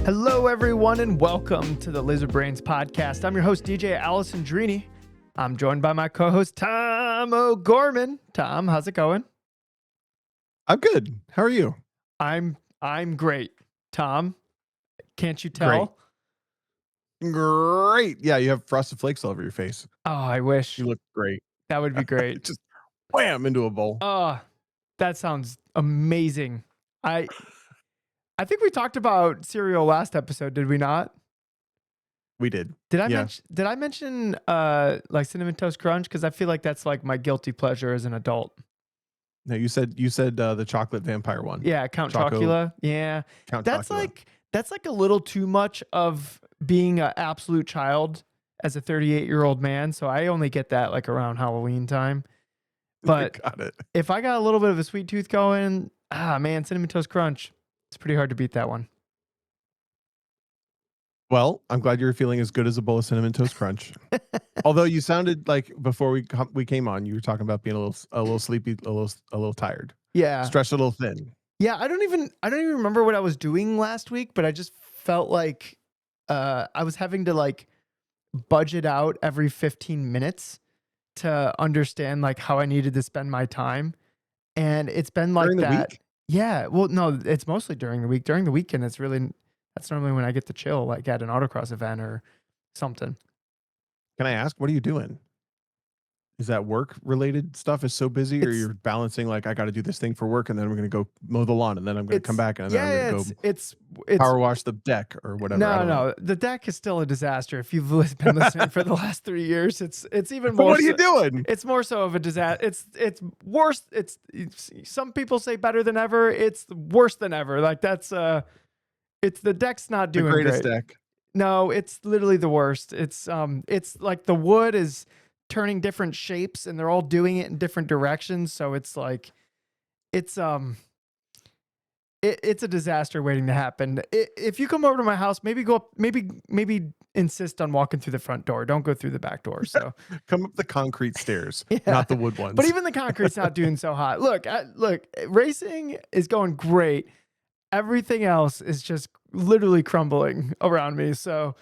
Hello, everyone, and welcome to the Lizard Brains podcast. I'm your host, DJ Allison Drini. I'm joined by my co-host, Tom O'Gorman. Tom, how's it going? I'm good. How are you? I'm great. Tom, can't you tell? Great. Yeah, you have Frosted Flakes all over your face. Oh, I wish. You look great. That would be great. Just wham into a bowl. Oh, that sounds amazing. I think we talked about cereal last episode, did we not? We did. Did I mention like Cinnamon Toast Crunch? Because I feel like that's like my guilty pleasure as an adult. No, you said the chocolate vampire one. Yeah, Count Chocula. Yeah. That's like a little too much of being an absolute child as a 38-year-old man. So I only get that like around Halloween time. But got it. If I got a little bit of a sweet tooth going, man, Cinnamon Toast Crunch. It's pretty hard to beat that one. Well, I'm glad you're feeling as good as a bowl of Cinnamon Toast Crunch. Although you sounded like before we came on, you were talking about being a little sleepy, a little tired. Yeah. Stretched a little thin. Yeah, I don't even remember what I was doing last week, but I just felt like I was having to like budget out every 15 minutes to understand like how I needed to spend my time. And it's been like During the that. week? Yeah. Well, no, it's mostly during the week. During the weekend, that's normally when I get to chill, like at an autocross event or something. Can I ask, what are you doing? Is that work related stuff is so busy, or you're balancing like I got to do this thing for work and then we're going to go mow the lawn and then I'm going to come back and then I'm going to go it's power wash the deck or whatever. No, the deck is still a disaster. If you've been listening for the last 3 years, it's even more. What are you doing? It's more so of a disaster. It's worse. It's some people say better than ever. It's worse than ever. Like that's it's the deck's not doing the greatest great. deck. No, it's literally the worst. It's like the wood is turning different shapes and they're all doing it in different directions. So it's like it's a disaster waiting to happen. If you come over to my house, maybe go up, maybe insist on walking through the front door. Don't go through the back door. So come up the concrete stairs, yeah. Not the wood ones. But even the concrete's not doing so hot. Look, racing is going great. Everything else is just literally crumbling around me. So,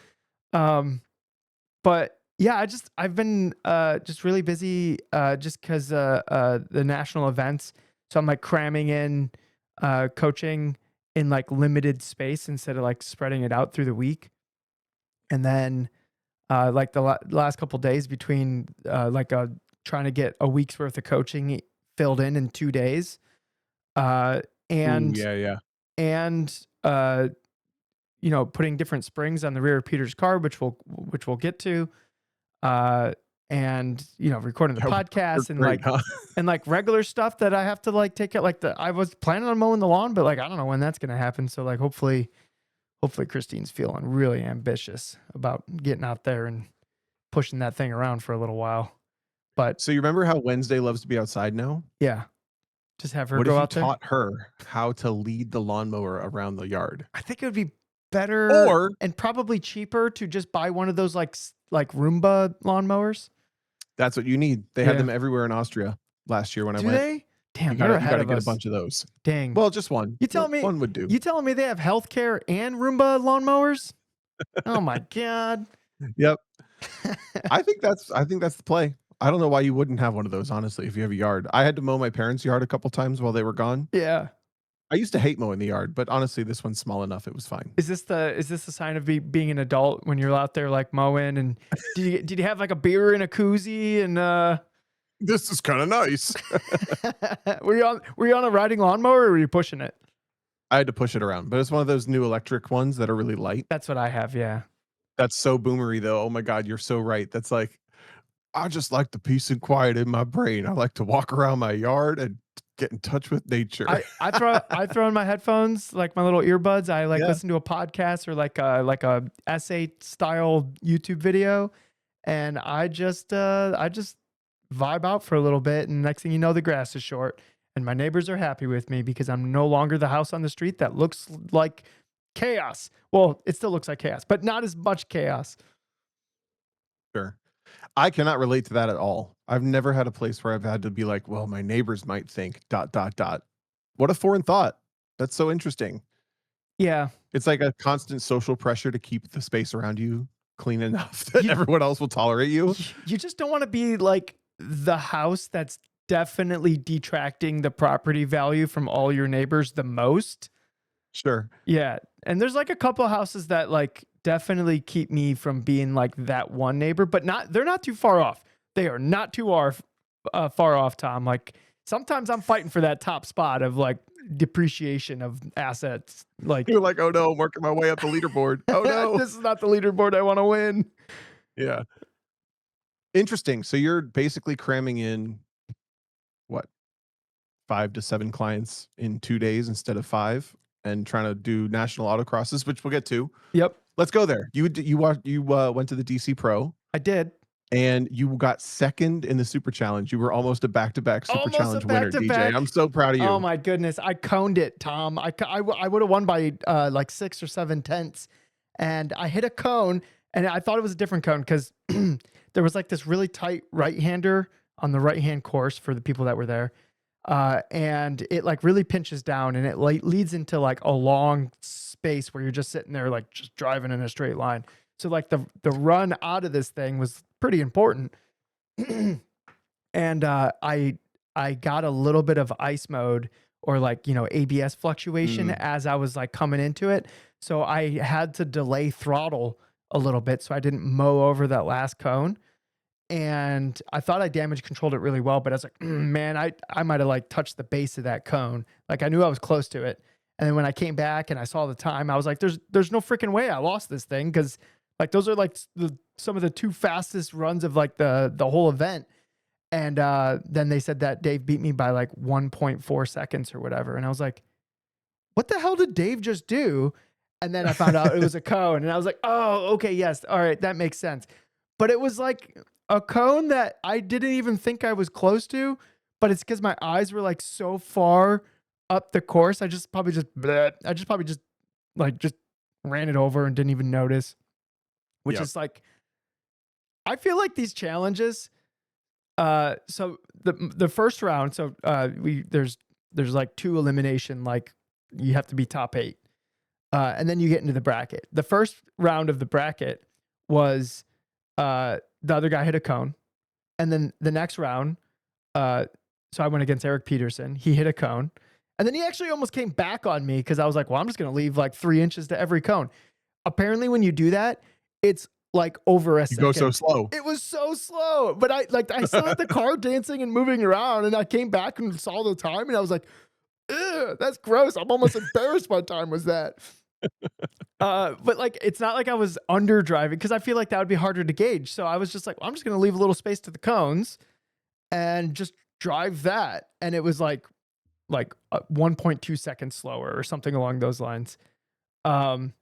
but yeah, I've been just really busy just because the national events. So I'm like cramming in coaching in like limited space instead of like spreading it out through the week. And then like the last couple days between trying to get a week's worth of coaching filled in 2 days. And putting different springs on the rear of Peter's car, which we'll get to. And recording the podcast and like regular stuff that I have to like take it. Like I was planning on mowing the lawn, but like I don't know when that's gonna happen. So like hopefully Christine's feeling really ambitious about getting out there and pushing that thing around for a little while. But so you remember how Wednesday loves to be outside now? Yeah. Just have her go out there. Taught her how to lead the lawnmower around the yard? I think it would be better and probably cheaper to just buy one of those like Roomba lawnmowers. That's what you need. They had them everywhere in Austria last year when I went. Do they? Damn, you got to get a bunch of those. Dang. Well, just one. You telling me one would do? You telling me they have healthcare and Roomba lawnmowers? Oh my God. Yep. I think that's the play. I don't know why you wouldn't have one of those, honestly, if you have a yard. I had to mow my parents' yard a couple times while they were gone. Yeah. I used to hate mowing the yard, but honestly, this one's small enough. It was fine. Is this the sign of being an adult when you're out there like mowing? And did you have like a beer in a koozie and This is kind of nice. Were you on a riding lawnmower or were you pushing it? I had to push it around, but it's one of those new electric ones that are really light. That's what I have. Yeah. That's so boomery though. Oh my God, you're so right. That's like, I just like the peace and quiet in my brain. I like to walk around my yard and get in touch with nature. I throw in my headphones, like my little earbuds. I listen to a podcast or like a essay style YouTube video, and I just vibe out for a little bit. And next thing you know, the grass is short, and my neighbors are happy with me because I'm no longer the house on the street that looks like chaos. Well, it still looks like chaos, but not as much chaos. Sure. I cannot relate to that at all. I've never had a place where I've had to be like, well, my neighbors might think ... What a foreign thought. That's so interesting. Yeah. It's like a constant social pressure to keep the space around you clean enough that You everyone else will tolerate you. you just don't wanna be like the house that's definitely detracting the property value from all your neighbors the most. Sure. Yeah, and there's, like, a couple houses that, like, definitely keep me from being like that one neighbor, but they're not too far off. They are not too far off, Tom. Like, sometimes I'm fighting for that top spot of, like, depreciation of assets, like, You're like, "Oh, no, I'm working my way up the leaderboard. Oh, no." "This is not the leaderboard I wanna win." Yeah. Interesting. So you're basically cramming in, what, 5 to 7 clients in 2 days instead of 5 and trying to do national autocrosses, which we'll get to. Yep, Let's go there. Went to the DC Pro I did. and you got 2nd in the Super Challenge. You were almost a back-to-back Super Almost a Challenge winner, DJ. back-to-back. I'm so proud of Oh you. my goodness, I coned it, Tom. I would have won by like 6 or 7 tenths, and I hit a cone, and I thought it was a different cone because there was like this really tight right-hander on the right-hand course for the people that were there, and it like really pinches down, and it like leads into like a long space where you're just sitting there like just driving in a straight line. So like the run out of this thing was pretty important, and I got a little bit of ice mode or like, ABS fluctuation Mm. as I was like coming into it. So I had to delay throttle a little bit so I didn't mow over that last cone. And I thought I damage controlled it really well, but I was like, man, I might have like touched the base of that cone. Like I knew I was close to it. And then when I came back and I saw the time, I was like, there's no freaking way I lost this thing because like those are like some of the two fastest runs of like the whole event. And then they said that Dave beat me by like 1.4 seconds or whatever. And I was like, what the hell did Dave just do? And then I found out it was a cone. And I was like, oh, okay, yes. All right, that makes sense. But it was like a cone that I didn't even think I was close to, but it's because my eyes were like so far up the course. I just probably just like just ran it over and didn't even notice, which Yep. is like, I feel like these challenges, so the first round, so we there's like two elimination, like you have to be top eight, and then you get into the bracket. The first round of the bracket was the other guy hit a cone, and then the next round, uh, so I went against Eric Peterson. He hit a cone, and then he actually almost came back on me because I was like, well, I'm just gonna leave like 3 inches to every cone. Apparently, when you do that, it's like over a You go so second. slow. It was so slow, but I still had the car dancing and moving around, and I came back and saw the time, and I was like, "Ew, that's gross." I'm almost embarrassed my time was that. But like, it's not like I was under driving because I feel like that would be harder to gauge. So I was just like, well, I'm just gonna leave a little space to the cones and just drive that, and it was like 1.2 seconds slower or something along those lines. Um,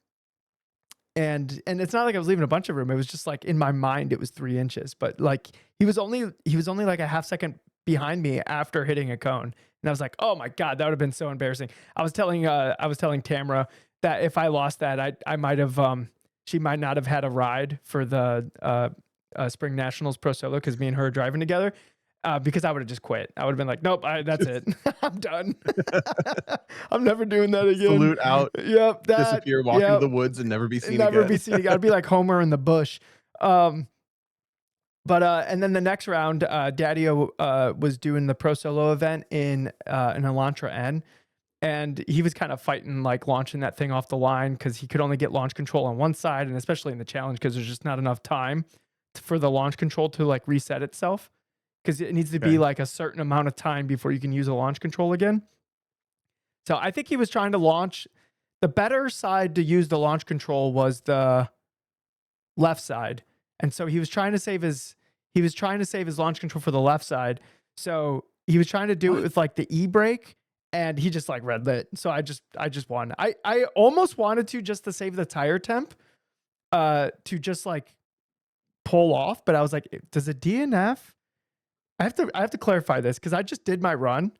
and it's not like I was leaving a bunch of room. It was just like in my mind it was 3 inches, but like he was only like a half second behind me after hitting a cone. And I was like, oh my God, that would have been so embarrassing. I was telling Tamara that if I lost that, I might have she might not have had a ride for the Spring Nationals Pro Solo because me and her are driving together. Because I would have just quit. I would have been like, nope, that's it. I'm done. I'm never doing that again. Salute out, Yep, that. disappear, walk into Yep, the woods, and never be seen never be again. seen again. I'd be like Homer in the bush. Um, but and then the next round, Daddy was doing the Pro Solo event in Elantra N, and he was kind of fighting like launching that thing off the line because he could only get launch control on one side, and especially in the challenge because there's just not enough time for the launch control to like reset itself because it needs to be Okay. like a certain amount of time before you can use a launch control again. So I think he was trying to launch. The better side to use the launch control was the left side. And so he was trying to save his launch control for the left side. So he was trying to do it What? with like the e-brake and he just like red lit. So I just won. I almost wanted to just to save the tire temp to just like pull off, but I was like, does a DNF? I have to clarify this because I just did my run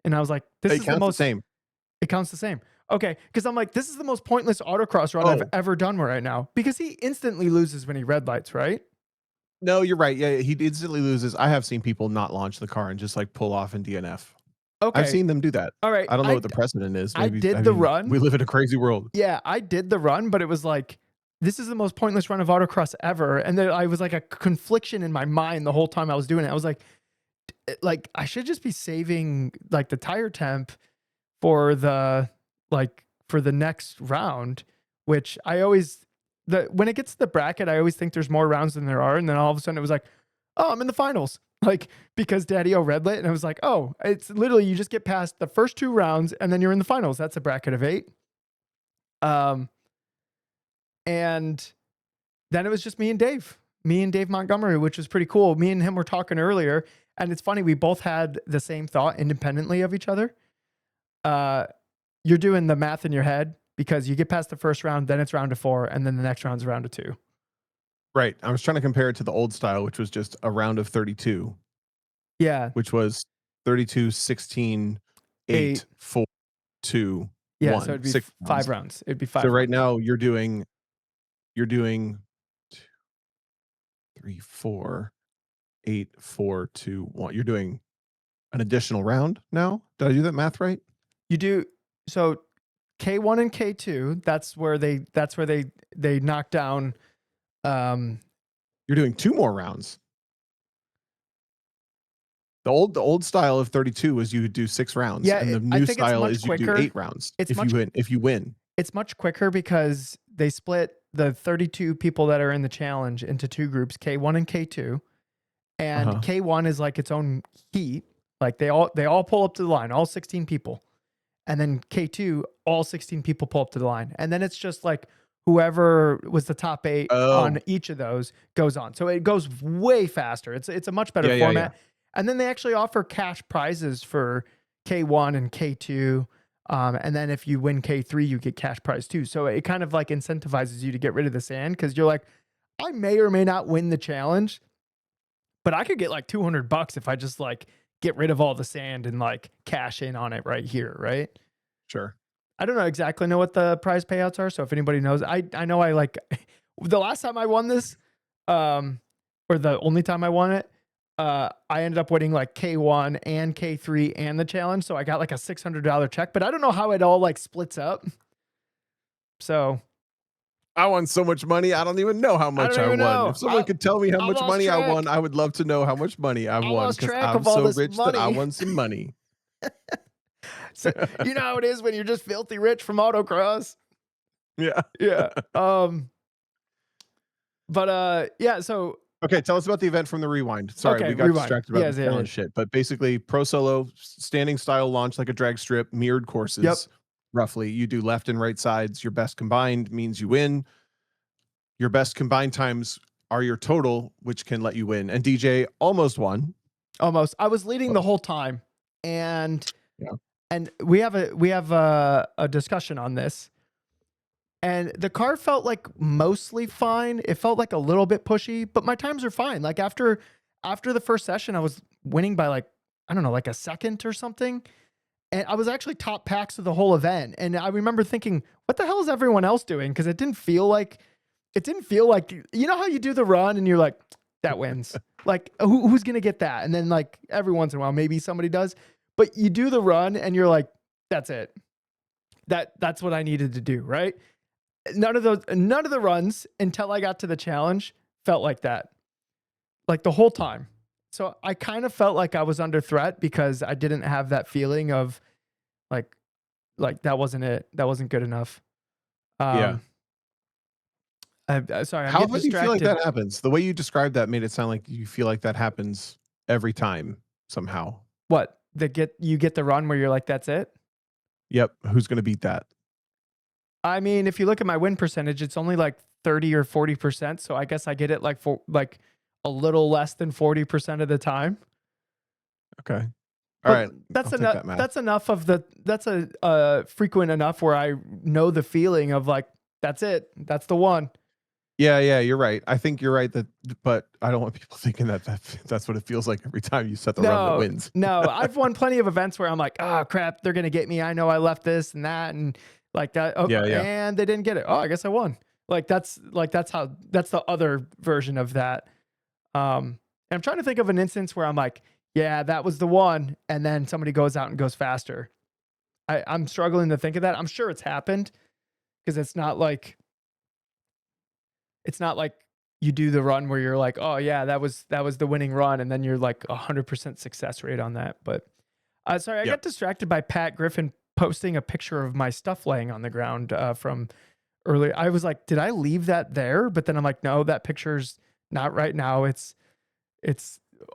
and I was like, this It is the counts the most. same. It counts the same. Okay, because I'm like, this is the most pointless autocross run I've Oh, ever done right now. Because he instantly loses when he red lights, right? no, you're right. Yeah, he instantly loses. I have seen people not launch the car and just, like, pull off and DNF. I've Okay. seen them do that. All right. I don't know what the precedent is. I Maybe, I did the mean, run. we live in a crazy world. Yeah, I did the run, but it was like, this is the most pointless run of autocross ever. And then I was like a confliction in my mind the whole time I was doing it. I was like I should just be saving like the tire temp for for the next round, which I always when it gets to the bracket, I always think there's more rounds than there are. And then all of a sudden it was like, oh, I'm in the finals. Like because Daddy O red lit, and I was like, oh, it's literally you just get past the first 2 rounds and then you're in the finals. That's a bracket of 8. Um, and then it was just me and Dave Montgomery, which was pretty cool. Me and him were talking earlier, and it's funny. We both had the same thought independently of each other. You're doing the math in your head because you get past the first round, then it's round of 4, and then the next round's round of 2. Right. I was trying to compare it to the old style, which was just a round of 32, Yeah, which was 32, 16, 8, 8. 4, 2, Yeah, so 1, it'd be 6 5 rounds. rounds. It'd be So 5 right rounds. now you're doing 2, 3, 4, 8, 4, 2, 1. You're doing an additional round now. Did I do that math right? You do so K1 and K2. That's where they knock down. Um, You're doing 2 more rounds. The old style of 32 was you would do 6 rounds, yeah, and the I new think it's style much is you do quicker. 8 rounds It's if you much win. If you win. It's much quicker because they split the 32 people that are in the challenge into 2 groups, K1 and K2. And Uh-huh. K1 is like its own heat. Like they all pull up to the line, all 16 people. And then K2, all 16 people pull up to the line. And then it's just like whoever was the top 8 on Oh, each of those goes on. So it goes way faster. It's a much better yeah, yeah, yeah. format. And then they actually offer cash prizes for K1 and K2. And then if you win K3, you get cash prize too. So it kind of like incentivizes you to get rid of the sand because you're like, I may or may not win the challenge, but I could get like $200 if I just like get rid of all the sand and like cash in on it right here, right? Sure. I don't know exactly know what the prize payouts are. So if anybody knows, I know I like the last time I won this, or the only time I won it, I ended up winning like K1 and K3 and the challenge. So I got like a $600 check, but I don't know how it all like splits up. So I won so much money, I don't even know how I much don't I even won. know. If someone could tell me how I much lost money I track. won, I would love to know how much money I I won lost because track I'm of all so this rich that I money. won some money. So, you know how it is when you're just filthy rich from autocross. Yeah. Yeah. Yeah, so Okay, tell us about the event from the rewind. Sorry, okay, we got rewind. distracted about Yes, the yeah, yeah. challenge shit. But basically, Pro Solo standing style launch like a drag strip, mirrored Yep. courses. Roughly, you do left and right sides. Your best combined means you win. Your best combined times are your total, which can let you win. And DJ almost won. Almost. I was leading But the whole time, and yeah, we have a discussion on this. And the car felt like mostly fine. It felt like a little bit pushy, but my times are fine. Like after the first session, I was winning by like I don't know, like a second or something. And I was actually top packs of the whole event. And I remember thinking, what the hell is everyone else doing? Because it didn't feel like you know how you do the run and you're like, that wins. Like who's gonna get that? And then like every once in a while, maybe somebody does. But you do the run and you're like, that's it. That's what I needed to do, right? None of the runs until I got to the challenge felt like that. Like the whole time. So I kind of felt like I was under threat because I didn't have that feeling of like that wasn't it. That wasn't good enough. yeah. Um sorry, I'm How getting often do you feel like distracted. that happens? The way you described that made it sound like you feel like that happens every time somehow. What? You get the run where you're like that's it? Yep. Who's going to beat that? I mean, if you look at my win percentage, it's only like 30 or 40%, so I guess I get it like for like a little less than 40% of the time. Okay. All But right. I'll that's take enough. that math. That's enough of the. That's a frequent enough where I know the feeling of like that's it. That's the one. Yeah, yeah, you're right. I think you're right that, but I don't want people thinking that that's what it feels like every time you set the run that No, wins. no. I've won plenty of events where I'm like, oh crap, they're gonna get me. I know I left this and that and like that. Oh, Yeah, yeah. and they didn't get it. Oh, I guess I won. That's how that's the other version of that. And I'm trying to think of an instance where I'm like, Yeah, that was the one. And then somebody goes out and goes faster. I'm struggling to think of that. I'm sure it's happened because it's not like you do the run where you're like, oh yeah, that was the winning run, and then you're like 100% success rate on that. But sorry, I Yep. got distracted by Pat Griffin posting a picture of my stuff laying on the ground from earlier. I was like, did I leave that there? But then I'm like, no, that picture's not right now. It's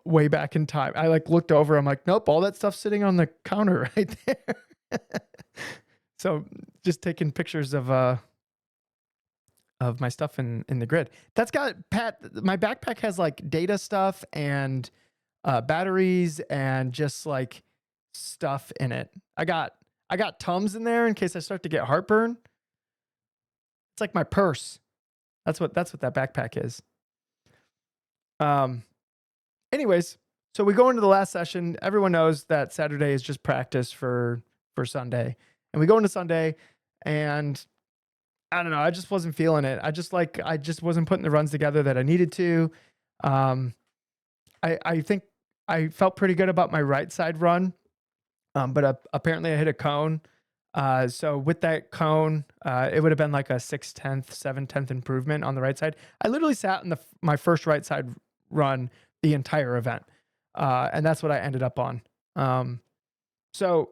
way back in time. I like looked over. I'm like, nope, all that stuff's sitting on the counter right there. So just taking pictures of my stuff in the grid. That's got Pat. My backpack has like data stuff and batteries and just like stuff in it. I got Tums in there in case I start to get heartburn. It's like my purse. That's what that backpack is. Um. Anyways, so we go into the last session. Everyone knows that Saturday is just practice for Sunday, and we go into Sunday, and I don't know. I just wasn't feeling it. I just wasn't putting the runs together that I needed to. Um, I think I felt pretty good about my right side run, but apparently I hit a cone. So with that cone, it would have been like a 6/10, 7/10 improvement on the right side. I literally sat in my first right side run the entire event, and that's what I ended up on. So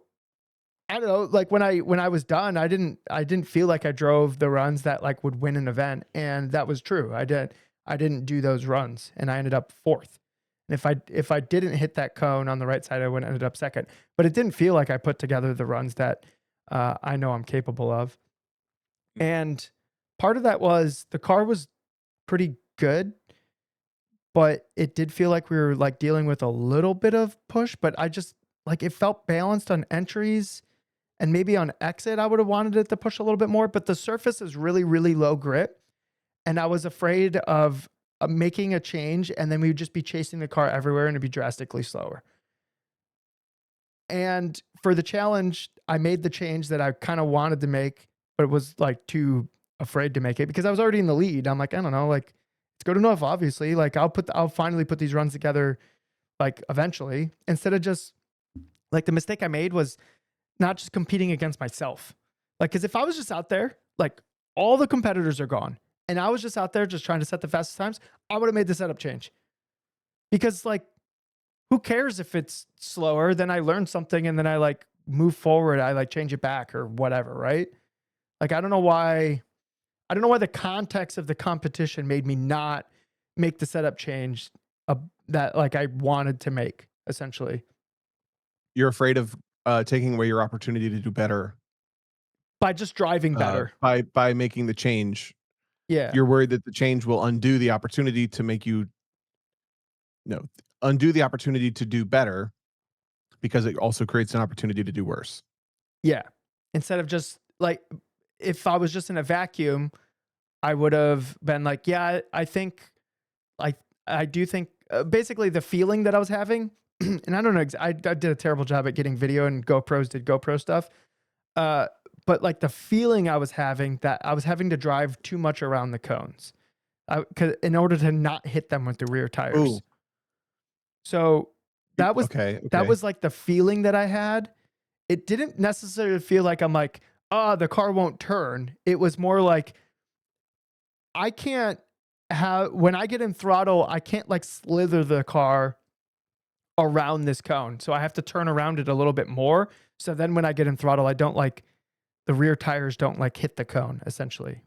I don't know, like when I was done, I didn't feel like I drove the runs that like would win an event, and that was true. I didn't do those runs, and I ended up fourth. And if I didn't hit that cone on the right side, I would have ended up second. But it didn't feel like I put together the runs that I know I'm capable of. And part of that was the car was pretty good, but it did feel like we were like dealing with a little bit of push. But I just like it felt balanced on entries and maybe on exit, I would have wanted it to push a little bit more, but the surface is really, really low grit. And I was afraid of making a change and then we would just be chasing the car everywhere and it'd be drastically slower. And for the challenge, I made the change that I kind of wanted to make, but was like too afraid to make it because I was already in the lead. I'm like, I don't know, like it's good enough, obviously. Like I'll finally put these runs together like eventually instead of just like the mistake I made was not just competing against myself. Like, cause if I was just out there, like all the competitors are gone and I was just out there just trying to set the fastest times, I would have made the setup change because like, who cares if it's slower? Then I learn something and then I like move forward. I like change it back or whatever. Right. Like, I don't know why the context of the competition made me not make the setup change that like I wanted to make essentially You're afraid of taking away your opportunity to do better by just driving better. by making the change. Yeah. You're worried that the change will undo the opportunity to make you no undo the opportunity to do better because it also creates an opportunity to do worse. Yeah. Instead of just like, if I was just in a vacuum, I would have been like, yeah, I think, like, I do think basically the feeling that I was having, and I don't know, I did a terrible job at getting video and GoPros did GoPro stuff. Uh, but like the feeling I was having that I was having to drive too much around the cones in order to not hit them with the rear Ooh, tires. So that was, okay, that okay. was like the feeling that I had. It didn't necessarily feel like I'm like, oh, the car won't turn. It was more like I can't have when I get in throttle, I can't like slither the car around this cone. So I have to turn around it a little bit more. So then when I get in throttle, I don't like the rear tires don't like hit the cone essentially.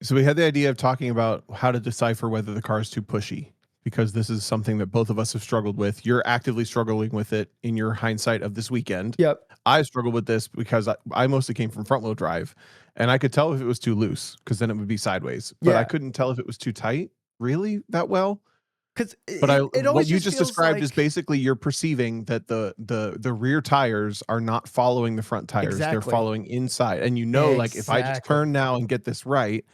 So we had the idea of talking about how to decipher whether the car is too pushy because this is something that both of us have struggled with. You're actively struggling with it in your hindsight of this weekend. Yep. I struggled with this because I mostly came from front wheel drive and I could tell if it was too loose because then it would be sideways, but I Yeah. couldn't tell if it was too tight really that well. Cause But it what always you just just feels described is like basically you're perceiving that the rear tires are not following the front tires. They're exactly. following inside. And you know, like if I just Exactly. turn now and get this right,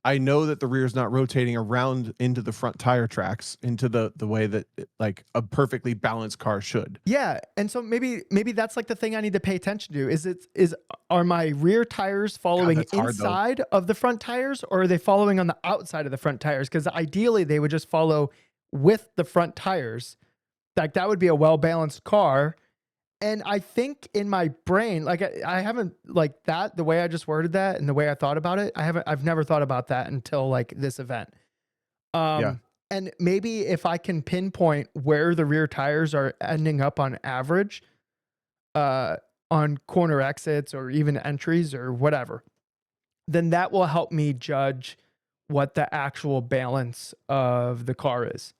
I know that the rear is not rotating around into the front tire tracks into the way that like a perfectly balanced car should. Yeah, and so maybe that's like the thing I need to pay attention to. Is are my rear tires God, following that's hard though. inside of the front tires or are they following on the outside of the front tires? Because ideally they would just follow with the front tires. Like that would be a well-balanced car. And I think in my brain, like I haven't like that, the way I just worded that and the way I thought about it, I've never thought about that until like this event. Yeah. And maybe if I can pinpoint where the rear tires are ending up on average, uh, on corner exits or even entries or whatever, then that will help me judge what the actual balance of the car is.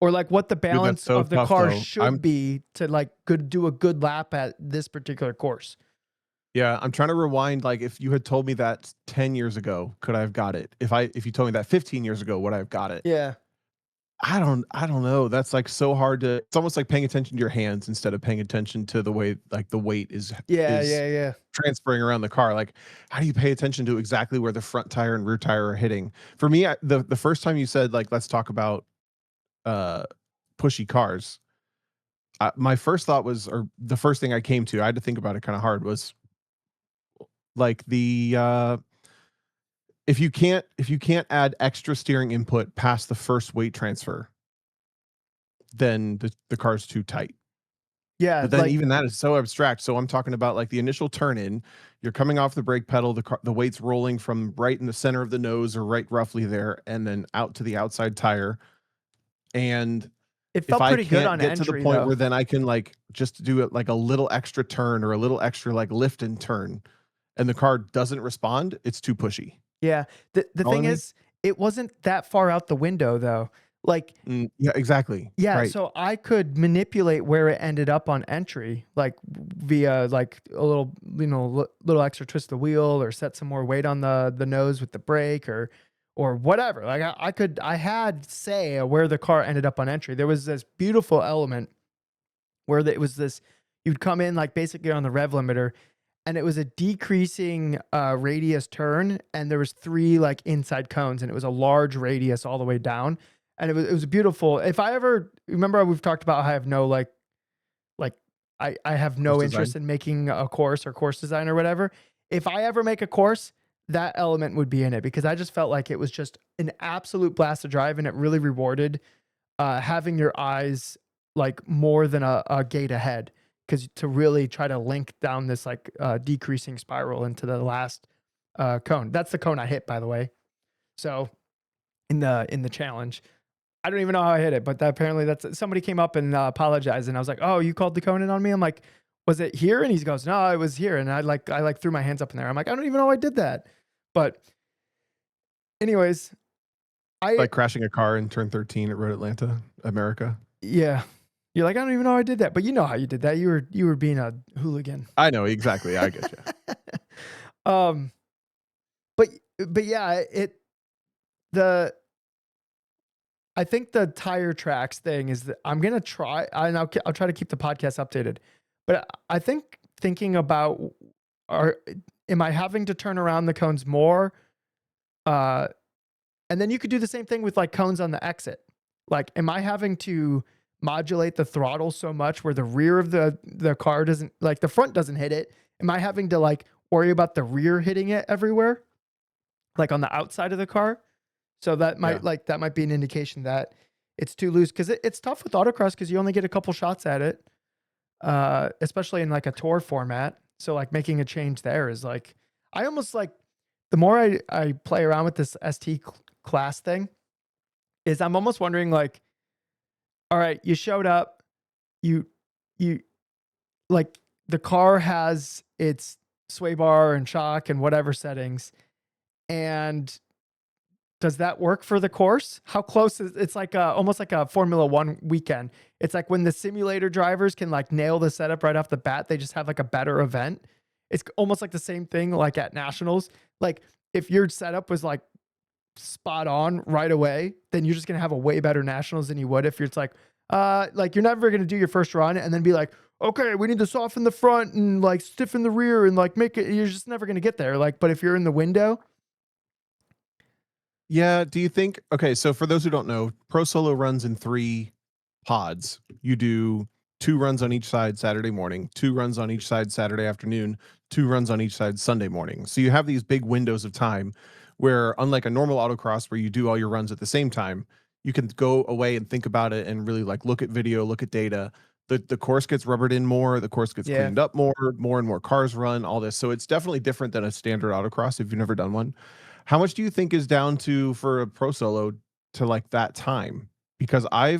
Or like what the Dude, that's balance so of the tough car though. should be to like do a good lap at this particular course. Yeah, I'm trying to rewind, like, if you had told me that 10 years ago, could I have got it? If you told me that 15 years ago, would I have got it? Yeah. I don't know. That's, like, so hard to it's almost like paying attention to your hands instead of paying attention to the way, like, the weight Yeah, is yeah, yeah. transferring around the car. Like, how do you pay attention to exactly where the front tire and rear tire are hitting? For me, the first time you said, like, "Let's talk about, uh, pushy cars," my first thought was or the first thing I came to, I had to think about it kinda hard, was, like, if you can't add extra steering input past the first weight transfer, then the car's too tight. Yeah, But then like even that is so abstract. So I'm talking about like the initial turn in, you're coming off the brake pedal, the weight's rolling from right in the center of the nose or right roughly there, and then out to the outside tire. And it if felt I pretty good can't on get to the entry point though. where then I can like just do it like a little extra turn or a little extra like lift and turn, and the car doesn't respond, it's too pushy. Yeah. The Follow thing me? is, it wasn't that far out the window though. Like, Yeah, exactly. yeah, Right. so I could manipulate where it ended up on entry, like via like a little, little extra twist of the wheel or set some more weight on the nose with the brake or whatever. Like I had say where the car ended up on entry. There was this beautiful element where it was this you'd come in like basically on the rev limiter and it was a decreasing radius turn and there was three like inside cones and it was a large radius all the way down and it was beautiful. If I ever remember, we've talked about how I have no like I have Course no design. interest in making a course or course design or whatever. If I ever make a course, that element would be in it because I just felt like it was just an absolute blast to drive and it really rewarded having your eyes like more than a gate ahead because to really try to link down this like decreasing spiral into the last cone. That's the cone I hit, by the way. So in the challenge, I don't even know how I hit it, but apparently that's somebody came up and apologized, and I was like, "Oh, you called the cone in on me?" I'm like, "Was it here?" And he goes, "No, it was here." And I threw my hands up in there. I'm like, "I don't even know I did that." But anyways, I Like crashing a car in turn 13 at Road Atlanta, America. yeah. You're like, "I don't even know I did that." But you know how you did that. You were being a hooligan. I know, exactly, I get you. Um, but but yeah, the I think the tire tracks thing is that I'm gonna try and I'll try to keep the podcast updated. But I think thinking about are am I having to turn around the cones more? Uh, and then you could do the same thing with like cones on the exit. Like, am I having to modulate the throttle so much where the rear of the car doesn't like the front doesn't hit it? Am I having to like worry about the rear hitting it everywhere, like on the outside of the car? So Yeah. that might be an indication that it's too loose because it's tough with autocross because you only get a couple shots at it, especially in like a tour format. So like making a change there is like I almost like the more I play around with this class thing is I'm almost wondering like, all right, you showed up, you you like the car has its sway bar and shock and whatever settings, and does that work for the course? How close is it's like almost like a Formula One weekend. It's like when the simulator drivers can like nail the setup right off the bat, they just have like a better event. It's almost like the same thing like at nationals. Like if your setup was like spot on right away, then you're just gonna have a way better nationals than you would if you're it's like you're never gonna do your first run and then be like, okay, we need to soften the front and like stiffen the rear and like make it. You're just never gonna get there. Like, but if you're in the window, Yeah, do you think okay, so for those who don't know, Pro Solo runs in 3 pods. You do 2 runs on each side Saturday morning, 2 runs on each side Saturday afternoon, 2 runs on each side Sunday morning. So you have these big windows of time where unlike a normal autocross where you do all your runs at the same time, you can go away and think about it and really like look at video, look at data. The course gets rubbered in more, the course gets Yeah. cleaned up more and more cars run, all this. So it's definitely different than a standard autocross if you've never done one. How much do you think is down to for a pro solo to like that time? Because I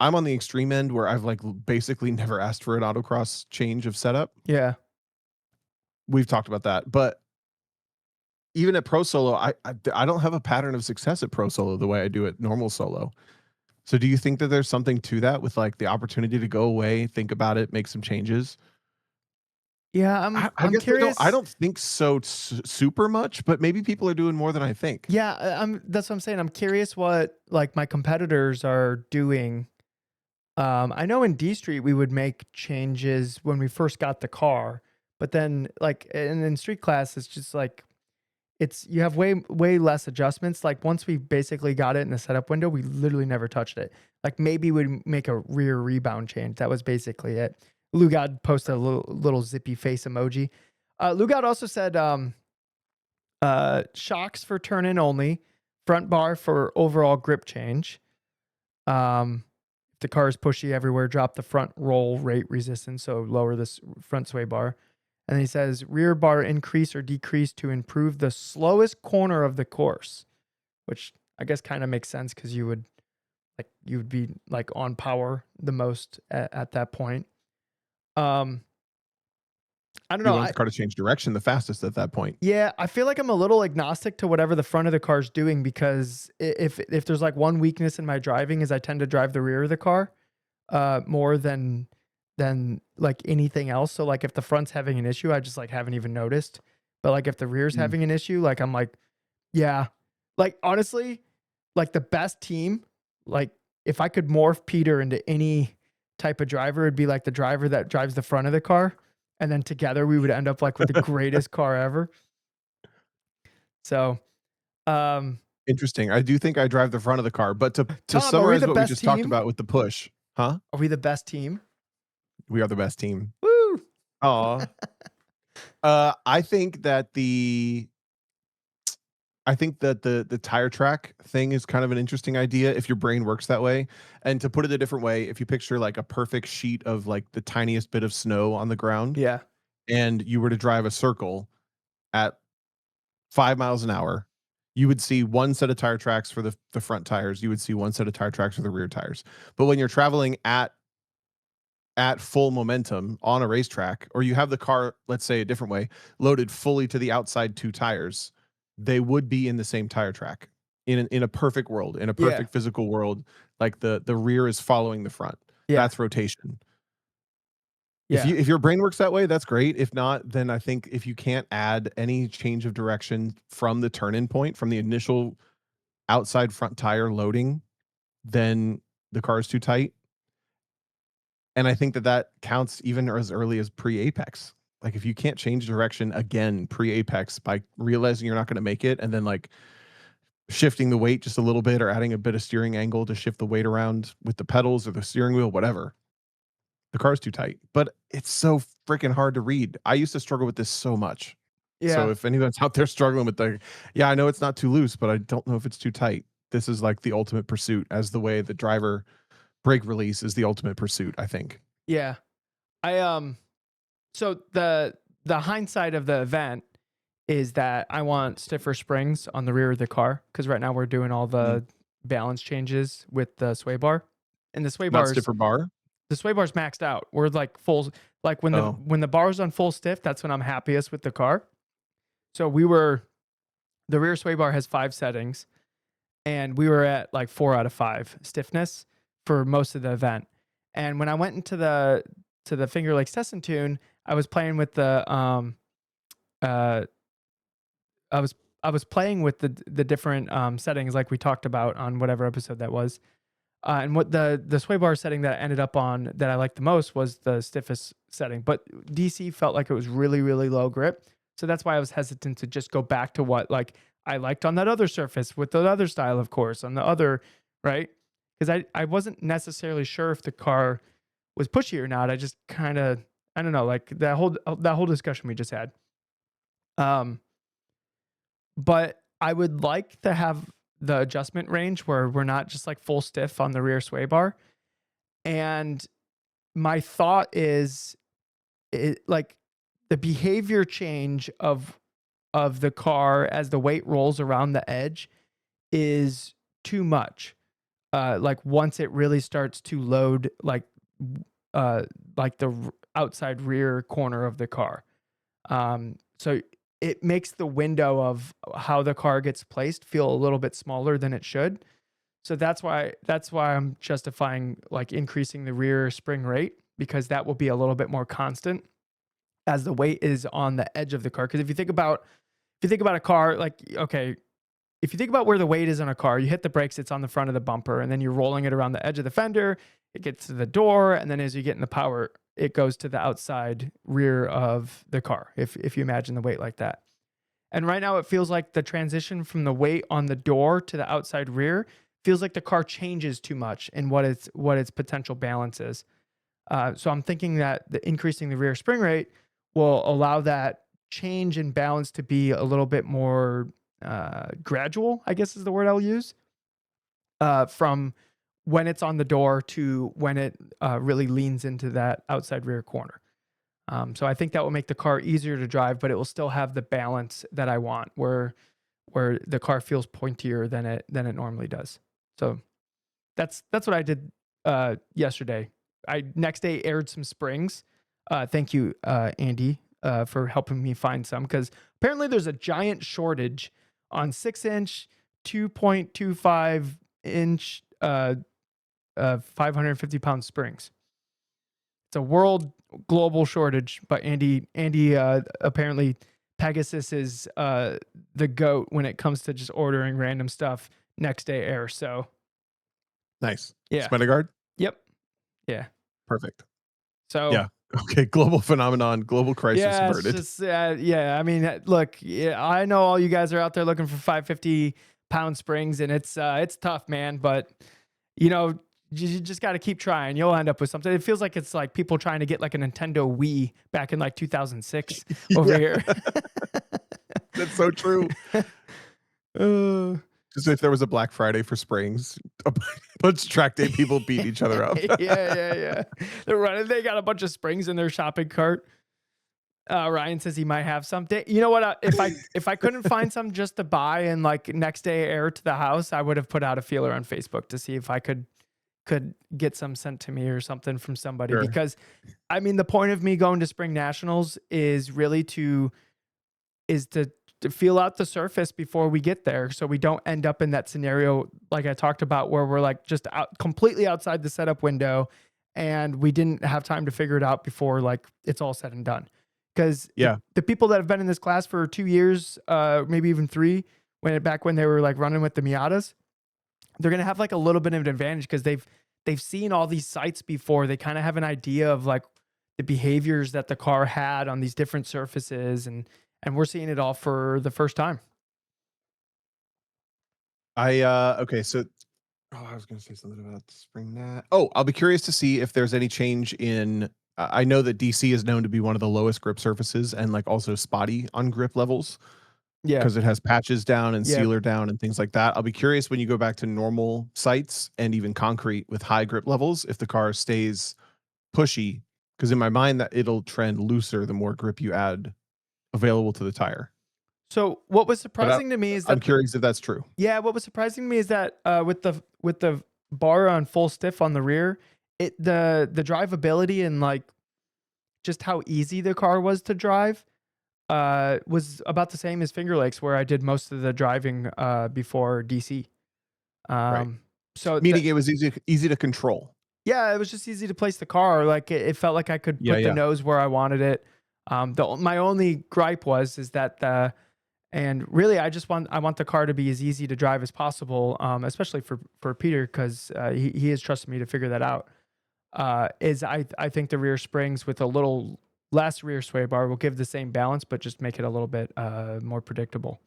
I'm on the extreme end where I've like basically never asked for an autocross change of setup. Yeah. We've talked about that, but even at pro solo, I don't have a pattern of success at pro solo the way I do at normal solo. So do you think that there's something to that with like the opportunity to go away, think about it, make some changes? Yeah, I I'm guess I curious. don't think so super much, but maybe people are doing more than I think. Yeah, I'm that's what I'm saying. I'm curious what like my competitors are doing. I know in D Street we would make changes when we first got the car, but then like in street class it's just like it's you have way less adjustments. Like once we basically got it in the setup window, we literally never touched it. Like maybe we'd make a rear rebound change. That was basically it. Lugad posted a little zippy face emoji. Lugad also said shocks for turn in only, front bar for overall grip change. If the car is pushy everywhere, drop the front roll rate resistance, so lower this front sway bar. And then he says rear bar increase or decrease to improve the slowest corner of the course, which I guess kind of makes sense because you would be like on power the most at that point. Um, I don't You know. want the car to change direction the fastest at that point. Yeah, I feel like I'm a little agnostic to whatever the front of the car's doing because if there's like one weakness in my driving is I tend to drive the rear of the car more than like anything else. So like if the front's having an issue, I just like haven't even noticed. But like if the rear's Mm. having an issue, like I'm like, yeah. Like honestly, like the best team, like if I could morph Peter into any type of driver, it'd be like the driver that drives the front of the car. And then together we would end up like with the greatest car ever. So, um, Interesting. I do think I drive the front of the car, but to Tom, are we summarize the what we best just talked team? about with the push, huh? Are we the best team? We are the best team. Woo! Aw. I think that the tire track thing is kind of an interesting idea if your brain works that way. And to put it a different way, if you picture like a perfect sheet of like the tiniest bit of snow on the ground Yeah. and you were to drive a circle at 5 miles an hour, you would see one set of tire tracks for the front tires, you would see one set of tire tracks for the rear tires. But when you're traveling at full momentum on a racetrack, or you have the car, let's say a different way, loaded fully to the outside two tires, they would be in the same tire track. In a perfect world, in a Yeah. perfect physical world, like the rear is following the front. Yeah. That's rotation. Yeah. If your brain works that way, that's great. If not, then I think if you can't add any change of direction from the turn-in point, from the initial outside front tire loading, then the car is too tight. And I think that that counts even as early as pre-apex. Like if you can't change direction again pre-apex by realizing you're not going to make it and then like shifting the weight just a little bit or adding a bit of steering angle to shift the weight around with the pedals or the steering wheel, whatever. The car's too tight. But it's so freaking hard to read. I used to struggle with this so much. So Yeah. if anyone's out there struggling with the, yeah, I know it's not too loose, but I don't know if it's too tight. This is like the ultimate pursuit, as the way the driver brake release is the ultimate pursuit, I think. Yeah. I so the hindsight of the event is that I want stiffer springs on the rear of the car because right now we're doing all Mm. the balance changes with the sway bar, and Not stiffer bar. the sway bar's maxed out. We're like full, like Oh, when the bar's on full stiff, that's when I'm happiest with the car. So the rear sway bar has 5 settings, and we were at like 4 out of 5 stiffness for most of the event. And when I went into the Finger Lakes Test and Tune, I was playing with the uh I was I was playing with the different settings like we talked about on whatever episode that was. And what the sway bar setting that I ended up on that I liked the most was the stiffest setting. But DC felt like it was really low grip. So that's why I was hesitant to just go back to what like I liked on that other surface with the other style, of course, on the other, right? Because I wasn't necessarily sure if the car was pushy or not. I just kind of I don't know, like that whole discussion we just had. Um, but I would like to have the adjustment range where we're not just like full stiff on the rear sway bar. And my thought is like the behavior change of the car as the weight rolls around the edge is too much. Like once it really starts to load uh like the outside rear corner of the car. So it makes the window of how the car gets placed feel a little bit smaller than it should. So that's why I'm justifying like increasing the rear spring rate because that will be a little bit more constant as the weight is on the edge of the car. Because if you think about a car, like okay, if you think about where the weight is on a car, you hit the brakes, it's on the front of the bumper, and then you're rolling it around the edge of the fender, it gets to the door, and then as you get in the power, it goes to the outside rear of the car, if you imagine the weight like that. And right now it feels like the transition from the weight on the door to the outside rear feels like the car changes too much in what its potential balance is. So I'm thinking that the increasing the rear spring rate will allow that change in balance to be a little bit more gradual, I guess is the word I'll use, from when it's on the door to when it really leans into that outside rear corner. So I think that will make the car easier to drive, but it will still have the balance that I want, where the car feels pointier than it normally does. So that's what I did yesterday. I next day aired some springs. Thank you, Andy, for helping me find some because apparently there's a giant shortage on 6-inch, 2.25-inch, 550-pound springs. It's a world global shortage, but Andy apparently Pegasus is the goat when it comes to just ordering random stuff next day air. So Nice. yeah, Spider guard? yep, yeah. Perfect. So Yeah. Okay. Global phenomenon, global crisis yeah, it's averted. just yeah. I mean, look, yeah, I know all you guys are out there looking for 550-pound springs, and it's tough, man. But you know, you just got to keep trying. You'll end up with something. It feels like it's like people trying to get like a Nintendo Wii back in like 2006 over Yeah, here. that's so true. Uh, Just if there was a Black Friday for springs, a bunch of track day people beat each other up. yeah. They're running. They got a bunch of springs in their shopping cart. Ryan says he might have some. You know what? If I couldn't find some just to buy and like next day air to the house, I would have put out a feeler on Facebook to see if I could get some sent to me or something from somebody. Sure. Because I mean, the point of me going to spring nationals is really to feel out the surface before we get there, so we don't end up in that scenario like I talked about where we're like just out completely outside the setup window, and we didn't have time to figure it out before like it's all said and done. Because Yeah. the people that have been in this class for 2 years, maybe even three, back when they were like running with the Miatas, they're gonna have like a little bit of an advantage because they've seen all these sites before. They kind of have an idea of like the behaviors that the car had on these different surfaces, and we're seeing it all for the first time. Okay, so I was gonna say something about the spring nat. Oh, I'll be curious to see if there's any change in I know that DC is known to be one of the lowest grip surfaces and like also spotty on grip levels Yeah. because it has patches down and Yep. sealer down and things like that. I'll be curious when you go back to normal sites and even concrete with high grip levels if the car stays pushy because in my mind that it'll trend looser the more grip you add available to the tire. So what was But surprising to me is I'm that curious if that's true. what was surprising to me is that with the bar on full stiff on the rear, the drivability and like just how easy the car was to drive was about the same as Finger Lakes where I did most of the driving before DC. Right. Um, so Meaning it was easy to control. yeah, it was just easy to place the car. Like it felt like I could Yeah, put the yeah. nose where I wanted it. My only gripe is that and really I want the car to be as easy to drive as possible, especially for Peter because he has trusted me to figure that out. Is I think the rear springs with a little less rear sway bar will give the same balance, but just make it a little bit more predictable.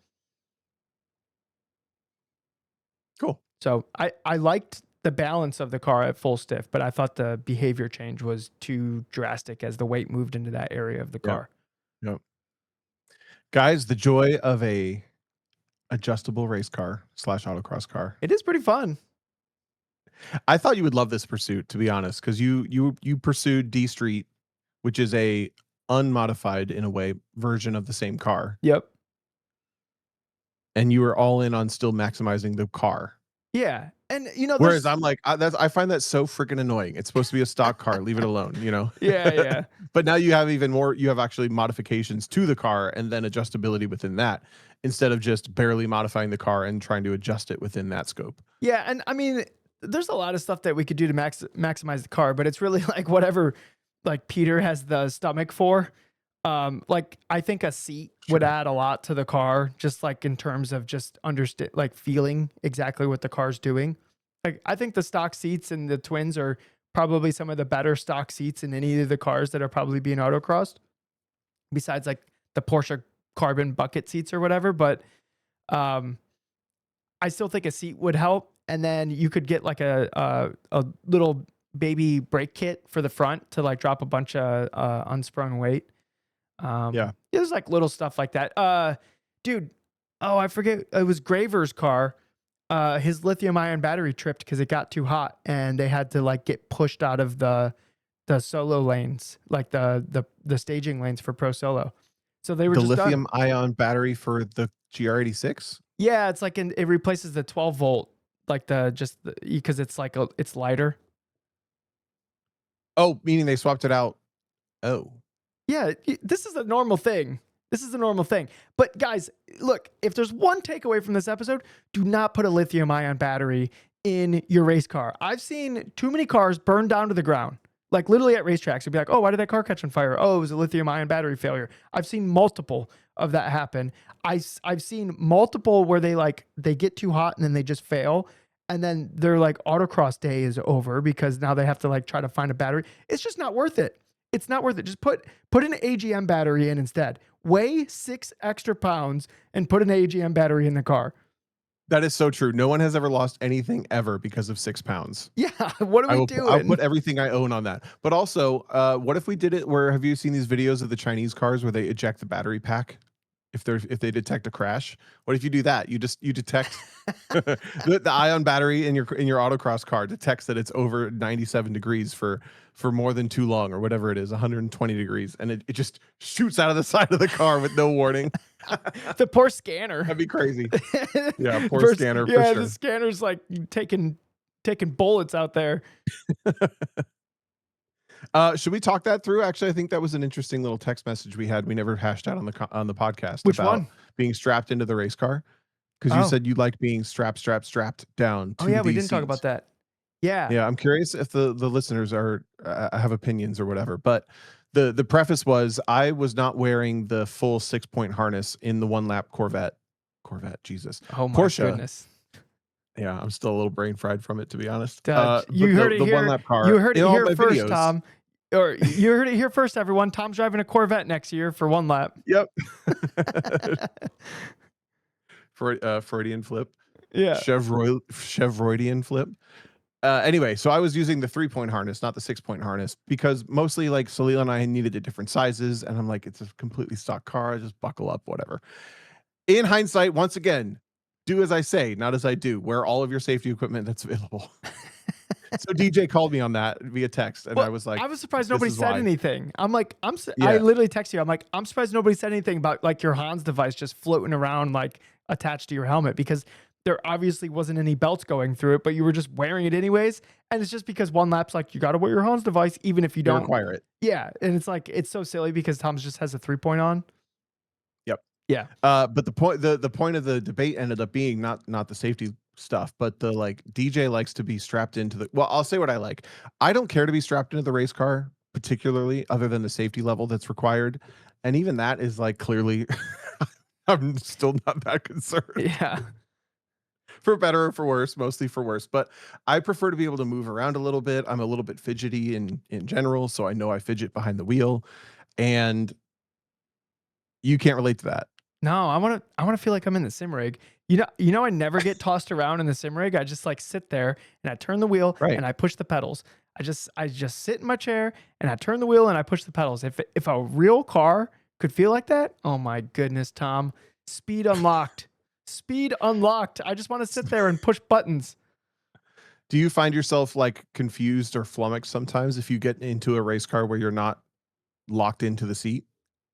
Cool. So I liked the balance of the car at full stiff, but I thought the behavior change was too drastic as the weight moved into that area of the Yeah. car. Yep. Guys, the joy of a adjustable race car slash autocross car. It is pretty fun. I thought you would love this pursuit, to be honest, because you pursued D Street, which is a unmodified in a way version of the same car, Yep. and you were all in on still maximizing the car. Yeah. And you know, Whereas there's I'm like, I find that so freaking annoying. It's supposed to be a stock car. Leave it alone, you know? yeah, yeah. But now you have even more, you have actually modifications to the car and then adjustability within that instead of just barely modifying the car and trying to adjust it within that scope. Yeah, and I mean, there's a lot of stuff that we could do to maximize the car, but it's really like whatever like Peter has the stomach for. Like I think a seat would Sure. add a lot to the car, just like in terms of just understand, like feeling exactly what the car's doing. Like I think the stock seats and the twins are probably some of the better stock seats in any of the cars that are probably being autocrossed, besides like the Porsche carbon bucket seats or whatever. But um, I still think a seat would help, and then you could get like a little baby brake kit for the front to like drop a bunch of unsprung weight. Yeah. There's like little stuff like that. Dude, oh I forget, it was Graver's car. His lithium ion battery tripped because it got too hot, and they had to like get pushed out of the solo lanes, like the staging lanes for Pro Solo. So they were The just done. lithium ion battery for the GR86. Yeah, it's like it replaces the 12 volt, like because it's like it's lighter. Oh, meaning they swapped it out. Oh, Yeah, this is a normal thing. This is a normal thing. But guys, look, if there's one takeaway from this episode, do not put a lithium ion battery in your race car. I've seen too many cars burn down to the ground. Like literally at racetracks, you'd be like, oh, why did that car catch on fire? Oh, it was a lithium ion battery failure. I've seen multiple of that happen. I've seen multiple where they get too hot and then they just fail. And then their like autocross day is over because now they have to like try to find a battery. It's just not worth it. It's not worth it. Just put an AGM battery in instead. Weigh 6 extra pounds and put an AGM battery in the car. that is so true. No one has ever lost anything ever because of 6 pounds. Yeah, what are we I'll doing? put everything I own on that. But also, what if we did it where have you seen these videos of the Chinese cars where they eject the battery pack if they detect a crash? What if you do that? You detect the ion battery in your autocross car detects that it's over 97 degrees for more than too long or whatever it is, 120 degrees, and it just shoots out of the side of the car with no warning. The poor scanner. That'd be crazy. Yeah, poor scanner for yeah, sure. the scanner's like taking bullets out there. Should we talk that through? Actually, I think that was an interesting little text message we had. We never hashed out on the podcast Which about one? being strapped into the race car because you Oh. said you like being strapped down. Oh To yeah, we these didn't talk about seats. that. Yeah. Yeah, I'm curious if the listeners are have opinions or whatever. But the preface was I was not wearing the full 6-point harness in the one lap Corvette. Jesus. Oh my Porsche. goodness. Yeah, I'm still a little brain fried from it, to be honest. You But heard it the here. one lap car. You heard in it all here my first, videos- Tom. Or you heard it here first, everyone. Tom's driving a Corvette next year for one lap. Yep. Freudian flip. Yeah. Chevroidian flip. Anyway, so I was using the 3-point harness, not the 6-point harness, because mostly like Salil and I needed the different sizes, and I'm like, it's a completely stock car. Just buckle up, whatever. In hindsight, once again, do as I say, not as I do. Wear all of your safety equipment that's available. So DJ called me on that via text, and Well, I was like, I was surprised this nobody is said why. anything. I'm like, I Yeah. literally text you. I'm like, I'm surprised nobody said anything about like your Hans device just floating around like attached to your helmet, because there obviously wasn't any belts going through it, but you were just wearing it anyways. And it's just because one lap's like, you got to wear your Hans device, even if you They don't. require it. Yeah. And it's like, it's so silly because Tom's just has a 3-point on. Yep. Yeah. But the point of the debate ended up being not the safety stuff, but the like DJ likes to be strapped into the. Well, I'll say what I like. I don't care to be strapped into the race car particularly, other than the safety level that's required, and even that is like clearly. I'm still not that concerned. Yeah. For better or for worse, mostly for worse. But I prefer to be able to move around a little bit. I'm a little bit fidgety in general, so I know I fidget behind the wheel, and you can't relate to that. No, I want to feel like I'm in the sim rig. I never get tossed around in the sim rig. I just like sit there and I turn the wheel Right. and I push the pedals. I just sit in my chair and I turn the wheel and I push the pedals. If a real car could feel like that, oh my goodness, Tom, speed unlocked. Speed unlocked. I just want to sit there and push buttons. Do you find yourself like confused or flummoxed sometimes if you get into a race car where you're not locked into the seat?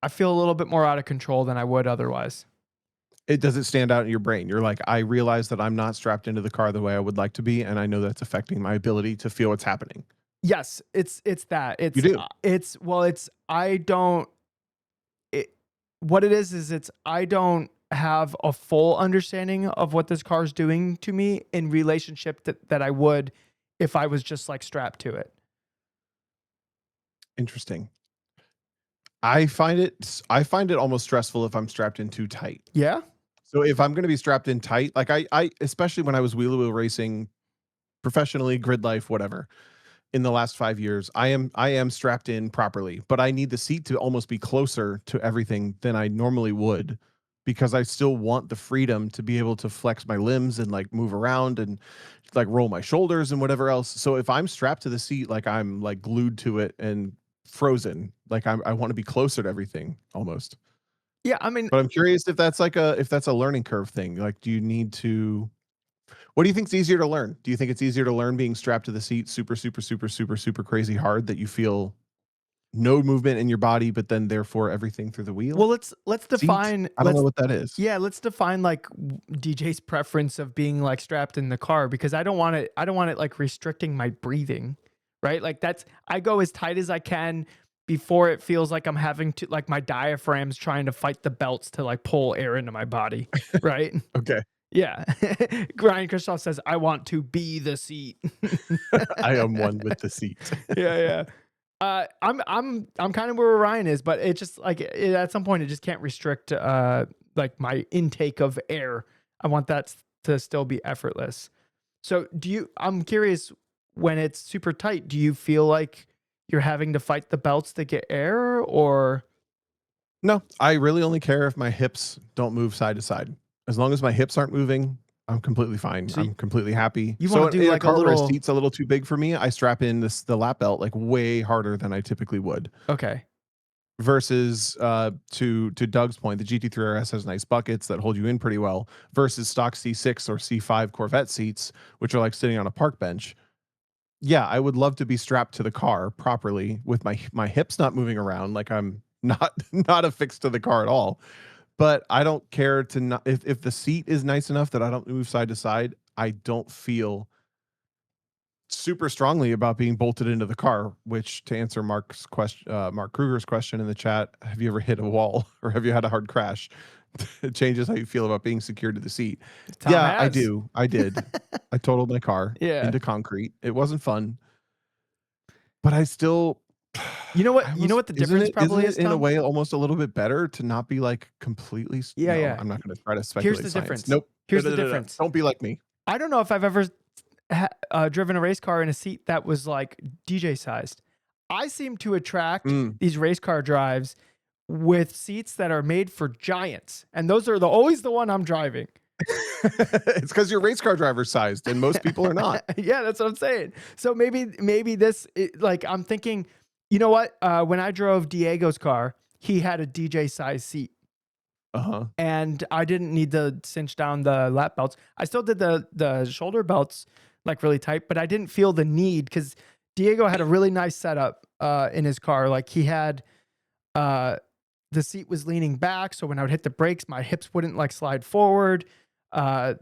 I feel a little bit more out of control than I would otherwise. It doesn't stand out in your brain. You're like, I realize that I'm not strapped into the car the way I would like to be, and I know that's affecting my ability to feel what's happening. Yes, it's that. You do. It's well, it's I don't it, what it is it's I don't have a full understanding of what this car is doing to me in relationship that I would if I was just like strapped to it. Interesting. I find it almost stressful if I'm strapped in too tight. Yeah? So if I'm gonna be strapped in tight, like I especially when I was wheel to wheel racing professionally, grid life, whatever, in the last 5 years, I am strapped in properly, but I need the seat to almost be closer to everything than I normally would because I still want the freedom to be able to flex my limbs and like move around and like roll my shoulders and whatever else. So if I'm strapped to the seat, like I'm like glued to it and frozen, like I want to be closer to everything almost. Yeah, I mean, But I'm curious if that's like a if that's a learning curve thing. Like, do you need to what do you think's easier to learn? Do you think it's easier to learn being strapped to the seat super, super, super, super, super crazy hard that you feel no movement in your body, but then therefore everything through the wheel? well, let's Seat? define I don't know what that is. let's define like DJ's preference of being like strapped in the car because I don't want it like restricting my breathing, right? Like that's I go as tight as I can before it feels like I'm having to like my diaphragm's trying to fight the belts to like pull air into my body, right? Okay. Yeah. Ryan Christoph says I want to be the seat. I am one with the seat. Yeah, yeah. I'm kind of where Ryan is, but it just like at some point it just can't restrict like my intake of air. I want that to still be effortless. So I'm curious when it's super tight, do you feel like you're having to fight the belts to get air or No, I really only care if my hips don't move side to side. As long as my hips aren't moving, I'm completely fine. so I'm completely happy. you So want to do in a like a car where a little seat's a little too big for me, I strap in the lap belt like way harder than I typically would. okay. Versus to Doug's point, the GT3 RS has nice buckets that hold you in pretty well versus stock C6 or C5 Corvette seats, which are like sitting on a park bench. Yeah, I would love to be strapped to the car properly with my hips not moving around like I'm not not affixed to the car at all. But I don't care to not if the seat is nice enough that I don't move side to side, I don't feel super strongly about being bolted into the car, which to answer Mark Kruger's question in the chat, have you ever hit a wall or have you had a hard crash? It changes how you feel about being secured to the seat. Tom Yeah, I has. do. I did. I totaled my car Yeah. into concrete. It wasn't fun, but I still I You know almost what the difference isn't probably it is, in a Tom? way almost a little bit better to not be like completely Yeah, no, yeah. I'm not going to try to Here's speculate the science. difference. Nope. No, Here's no, the no, no, no. difference. Don't be like me. I don't know if I've ever driven a race car in a seat that was like DJ sized. I seem to attract Mm. these race car drives with seats that are made for giants, and those are always the one I'm driving. It's because you're race car driver sized and most people are not. Yeah, that's what I'm saying. So maybe this like I'm thinking, you know what? When I drove Diego's car, he had a DJ size seat Uh-huh. and I didn't need to cinch down the lap belts. I still did the shoulder belts like really tight, but I didn't feel the need because Diego had a really nice setup in his car. Like he had uh, the seat was leaning back, so when I would hit the brakes, my hips wouldn't like slide forward. Uh,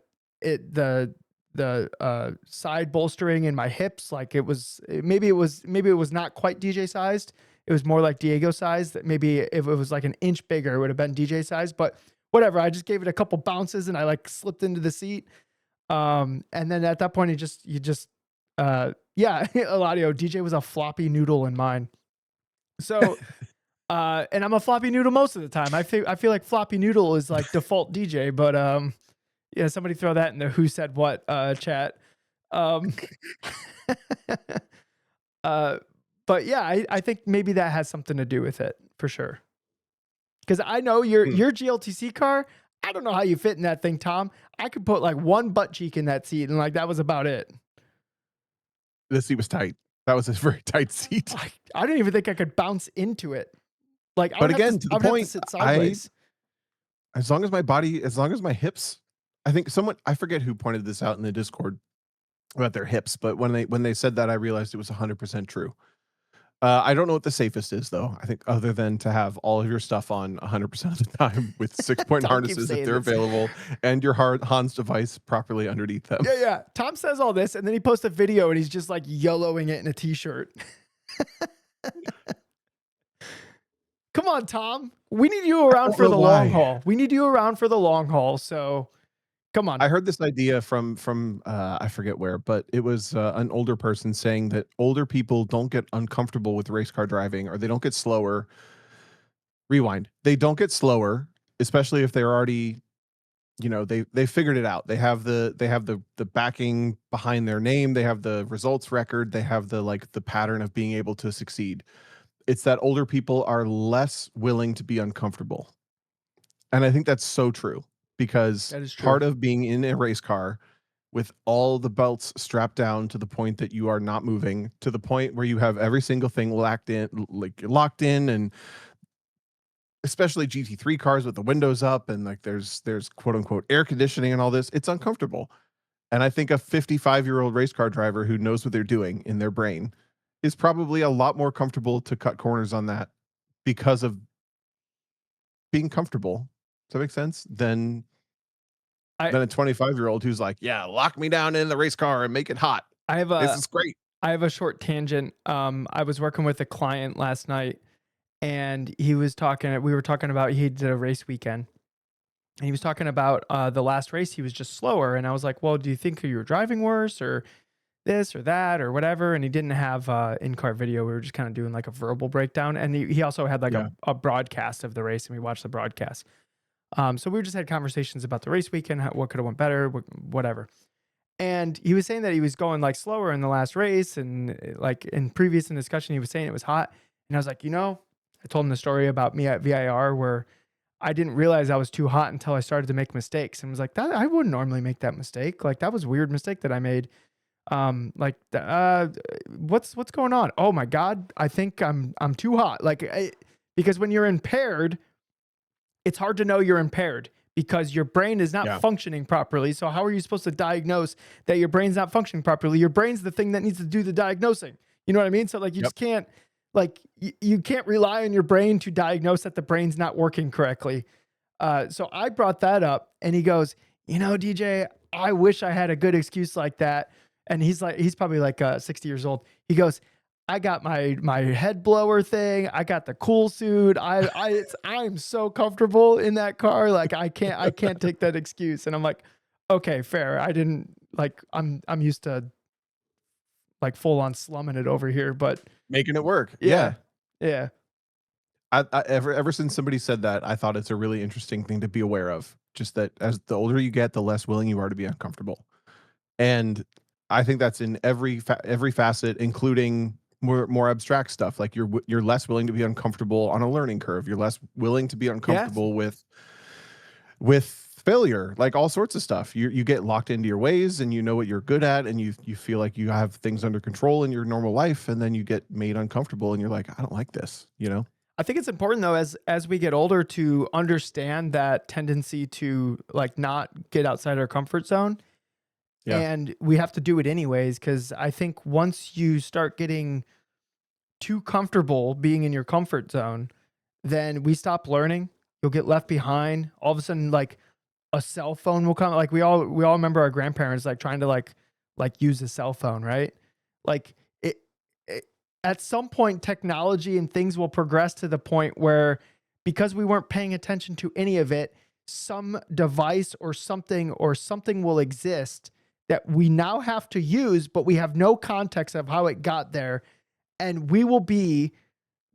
it the side bolstering in my hips, like maybe it was not quite DJ sized. It was more like Diego size. That maybe if it was like an inch bigger, it would have been DJ size. But whatever, I just gave it a couple bounces and I like slipped into the seat. And then at that point, yeah, Eladio, DJ was a floppy noodle in mine. So, and I'm a floppy noodle most of the time. I feel like floppy noodle is like default DJ, but yeah, somebody throw that in the who said what chat. Um, uh, but yeah, I think maybe that has something to do with it for sure. Because I know Hmm. your GLTC car. I don't know how you fit in that thing, Tom. I could put like one butt cheek in that seat, and like that was about it. The seat was tight. That was a very tight seat. I didn't even think I could bounce into it. Like But again, to I the would have to point, sit I sideways. as long as my hips I think someone, I forget who pointed this out in the Discord about their hips, but when they said that, I realized it was 100% true. I don't know what the safest is though. I think other than to have all of your stuff on 100% of the time with 6-point Tom keeps harnesses if saying they're this. available and your Hans device properly underneath them. Yeah, yeah. Tom says all this, and then he posts a video, and he's just like YOLOing it in a t-shirt. Come on, Tom. We need you I around don't for know the long why. haul. We need you around for the long haul. So come on. I heard this idea from I forget where, but it was an older person saying that older people don't get uncomfortable with race car driving, or they don't get slower. Rewind. They don't get slower, especially if they're already, they figured it out. They have the backing behind their name. They have the results record. They have the pattern of being able to succeed. It's that older people are less willing to be uncomfortable. And I think that's so true, because That is true. part of being in a race car with all the belts strapped down to the point that you are not moving, to the point where you have every single thing locked in, and especially GT3 cars with the windows up, and there's quote unquote air conditioning and all this, it's uncomfortable. And I think a 55-year-old race car driver who knows what they're doing in their brain is probably a lot more comfortable to cut corners on that, because of being comfortable. Does that make sense? I Than a 25-year-old who's like, "Yeah, lock me down in the race car and make it hot. I have This a is great." I have a short tangent. I was working with a client last night, and he was talking. We were talking about he did a race weekend, and he was talking about the last race. He was just slower, and I was like, "Well, do you think you were driving worse, or this or that or whatever?" And he didn't have in-car video. We were just kind of doing like a verbal breakdown, and he also had like Yeah, a broadcast of the race, and we watched the broadcast. So we just had conversations about the race weekend, what could have went better, whatever. And he was saying that he was going like slower in the last race, and like in previous in discussion, he was saying it was hot. And I was like, I told him the story about me at VIR where I didn't realize I was too hot until I started to make mistakes, and was like, that I wouldn't normally make that mistake. Like that was a weird mistake that I made. What's going on? Oh my God, I think I'm too hot. Because when you're impaired, it's hard to know you're impaired because your brain is not yeah, functioning properly. So how are you supposed to diagnose that your brain's not functioning properly? Your brain's the thing that needs to do the diagnosing. You know what I mean? So like you yep. just can't you can't rely on your brain to diagnose that the brain's not working correctly. So I brought that up, and he goes, DJ, I wish I had a good excuse like that. And he's probably like 60 years old. He goes, I got my head blower thing. I got the cool suit. I'm so comfortable in that car. Like I can't take that excuse. And I'm like, okay, fair. I didn't like I'm used to like full on slumming it over here, but Making it work. yeah, Yeah. yeah, Ever since somebody said that, I thought it's a really interesting thing to be aware of. Just that as the older you get, the less willing you are to be uncomfortable. And I think that's in every facet, including more abstract stuff. Like you're less willing to be uncomfortable on a learning curve. You're less willing to be yes. uncomfortable with failure, like all sorts of stuff. You get locked into your ways, and you know what you're good at, and you feel like you have things under control in your normal life, and then you get made uncomfortable, and you're like, I don't like this. I think it's important though, as we get older, to understand that tendency to like not get outside our comfort zone, Yeah. and we have to do it anyways. Because I think once you start getting too comfortable being in your comfort zone, then we stop learning. You'll get left behind. All of a sudden, like a cell phone will come. Like we all remember our grandparents like trying to like use a cell phone, right? Like it at some point technology and things will progress to the point where, because we weren't paying attention to any of it, some device or something will exist that we now have to use, but we have no context of how it got there, and we will be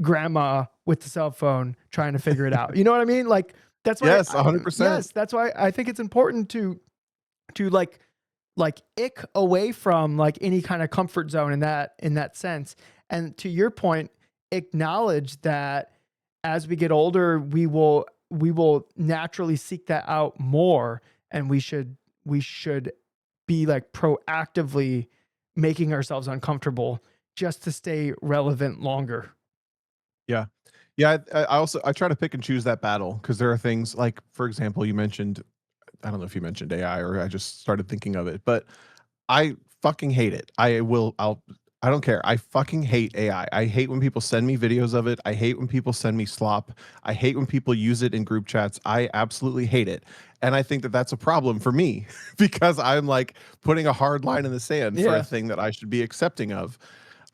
grandma with the cell phone trying to figure it out. You know what I mean? Like that's why Yes, 100%. yes, that's why I think it's important to like ick away from like any kind of comfort zone in that sense. And to your point, acknowledge that as we get older, we will naturally seek that out more, and we should be like proactively making ourselves uncomfortable just to stay relevant longer. Yeah. Yeah, I also I try to pick and choose that battle, because there are things like, for example, you mentioned I don't know if you mentioned AI or I just started thinking of it, but I fucking hate it. I don't care. I fucking hate AI. I hate when people send me videos of it. I hate when people send me slop. I hate when people use it in group chats. I absolutely hate it. And I think that that's a problem for me because I'm like putting a hard line in the sand for a Yeah. thing that I should be accepting of.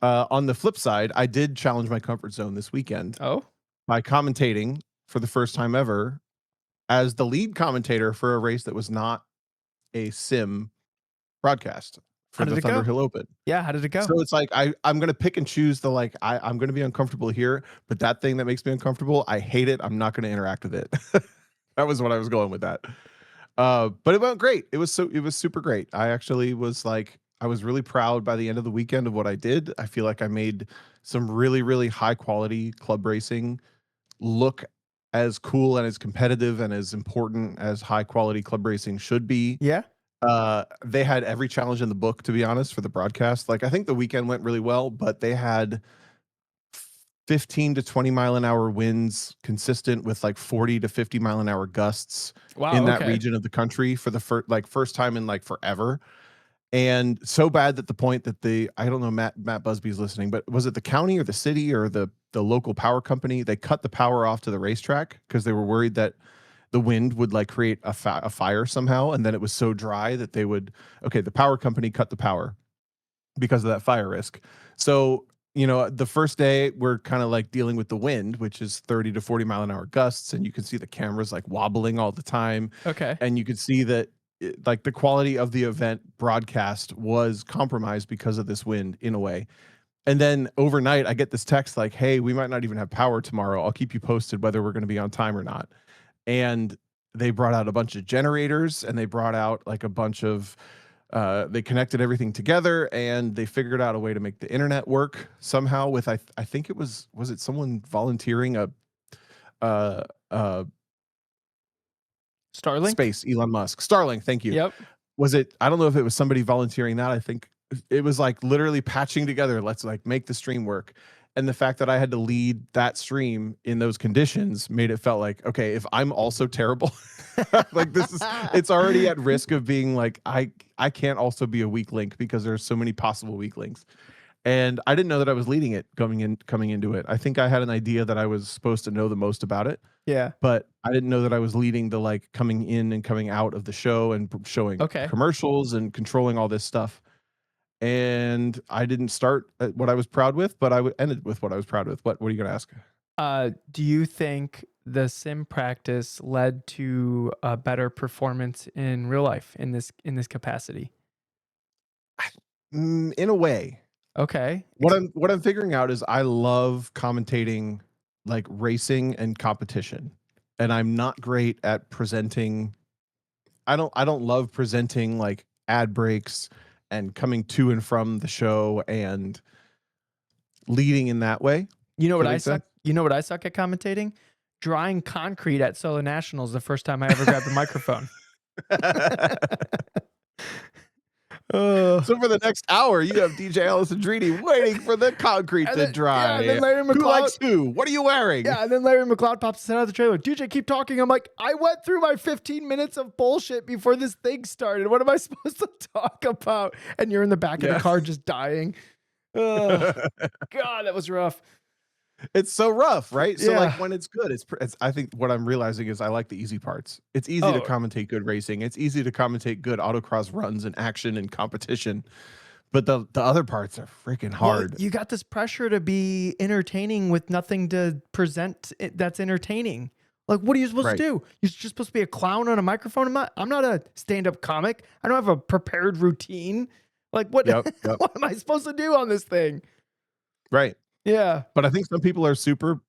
On the flip side, I did challenge my comfort zone this weekend Oh, by commentating for the first time ever as the lead commentator for a race that was not a sim broadcast how for did the it go? Thunderhill Open. Yeah, how did it go? So it's like I'm gonna pick and choose the like I'm gonna be uncomfortable here, but that thing that makes me uncomfortable, I hate it. I'm not gonna interact with it. That was what I was going with that. But it went great. It was super great. I actually was like I was really proud by the end of the weekend of what I did. I feel like I made some really, really high quality club racing look as cool and as competitive and as important as high quality club racing should be. Yeah. They had every challenge in the book, to be honest, for the broadcast. Like, I think the weekend went really well, but they had 15 to 20 mile an hour winds consistent with like 40 to 50 mile an hour gusts in Wow. that Okay. region of the country for the first time in like forever. And so bad that the point that I don't know, Matt Busby's listening, but was it the county or the city or the local power company? They cut the power off to the racetrack because they were worried that the wind would like create a fire somehow, and then it was so dry that they would. Okay, the power company cut the power because of that fire risk. So the first day we're kind of like dealing with the wind, which is 30 to 40 mile an hour gusts, and you can see the cameras like wobbling all the time, Okay. and you could see that like the quality of the event broadcast was compromised because of this wind in a way. And then overnight, I get this text like, "Hey, we might not even have power tomorrow. I'll keep you posted whether we're going to be on time or not." And they brought out a bunch of generators and they brought out like a bunch of they connected everything together and they figured out a way to make the internet work somehow with I think it was it someone volunteering a uh uh Starlink? space Elon Musk Starlink, thank you. Yep. Was it, I don't know if it was somebody volunteering that. I think it was like literally patching together, let's like make the stream work. And the fact that I had to lead that stream in those conditions made it felt like, okay, if I'm also terrible, like it's already at risk of being like, I can't also be a weak link because there's so many possible weak links. And I didn't know that I was leading it coming into it. I think I had an idea that I was supposed to know the most about it, Yeah. but I didn't know that I was leading the like coming in and coming out of the show and showing Okay. commercials and controlling all this stuff. And I didn't start at what I was proud with, but ended with what I was proud with. What are you going to ask? Do you think the sim practice led to a better performance in real life in this capacity? In a way, Okay. what I'm figuring out is I love commentating like racing and competition, and I'm not great at presenting. I don't love presenting like ad breaks and coming to and from the show and leading in that way. You know Does what that I make suck? sense? You know what I suck at commentating? Drawing concrete at Solo Nationals the first time I ever grabbed a microphone. Uh, So for the next hour, you have DJ Alessandrini waiting for the concrete to and then dry. Larry Who McLeod. likes who? What are you wearing? Yeah, and then Larry McLeod pops his head out of the trailer. DJ, keep talking. I'm like, I went through my 15 minutes of bullshit before this thing started. What am I supposed to talk about? And you're in the back of the Yeah. car just dying. Ugh, God, that was rough. It's so rough, right? So like Yeah. when it's good, it's I think what I'm realizing is I like the easy parts. It's easy to Oh, commentate good racing. It's easy to commentate good autocross runs and action and competition. But the other parts are freaking well, hard. you got this pressure to be entertaining with nothing to present that's entertaining. Like, what are you supposed to Right. do? You're just supposed to be a clown on a microphone. I'm not a stand-up comic. I don't have a prepared routine. Like, what, Yep. Yep. what am I supposed to do on this thing? Right. Yeah. But I think some people are super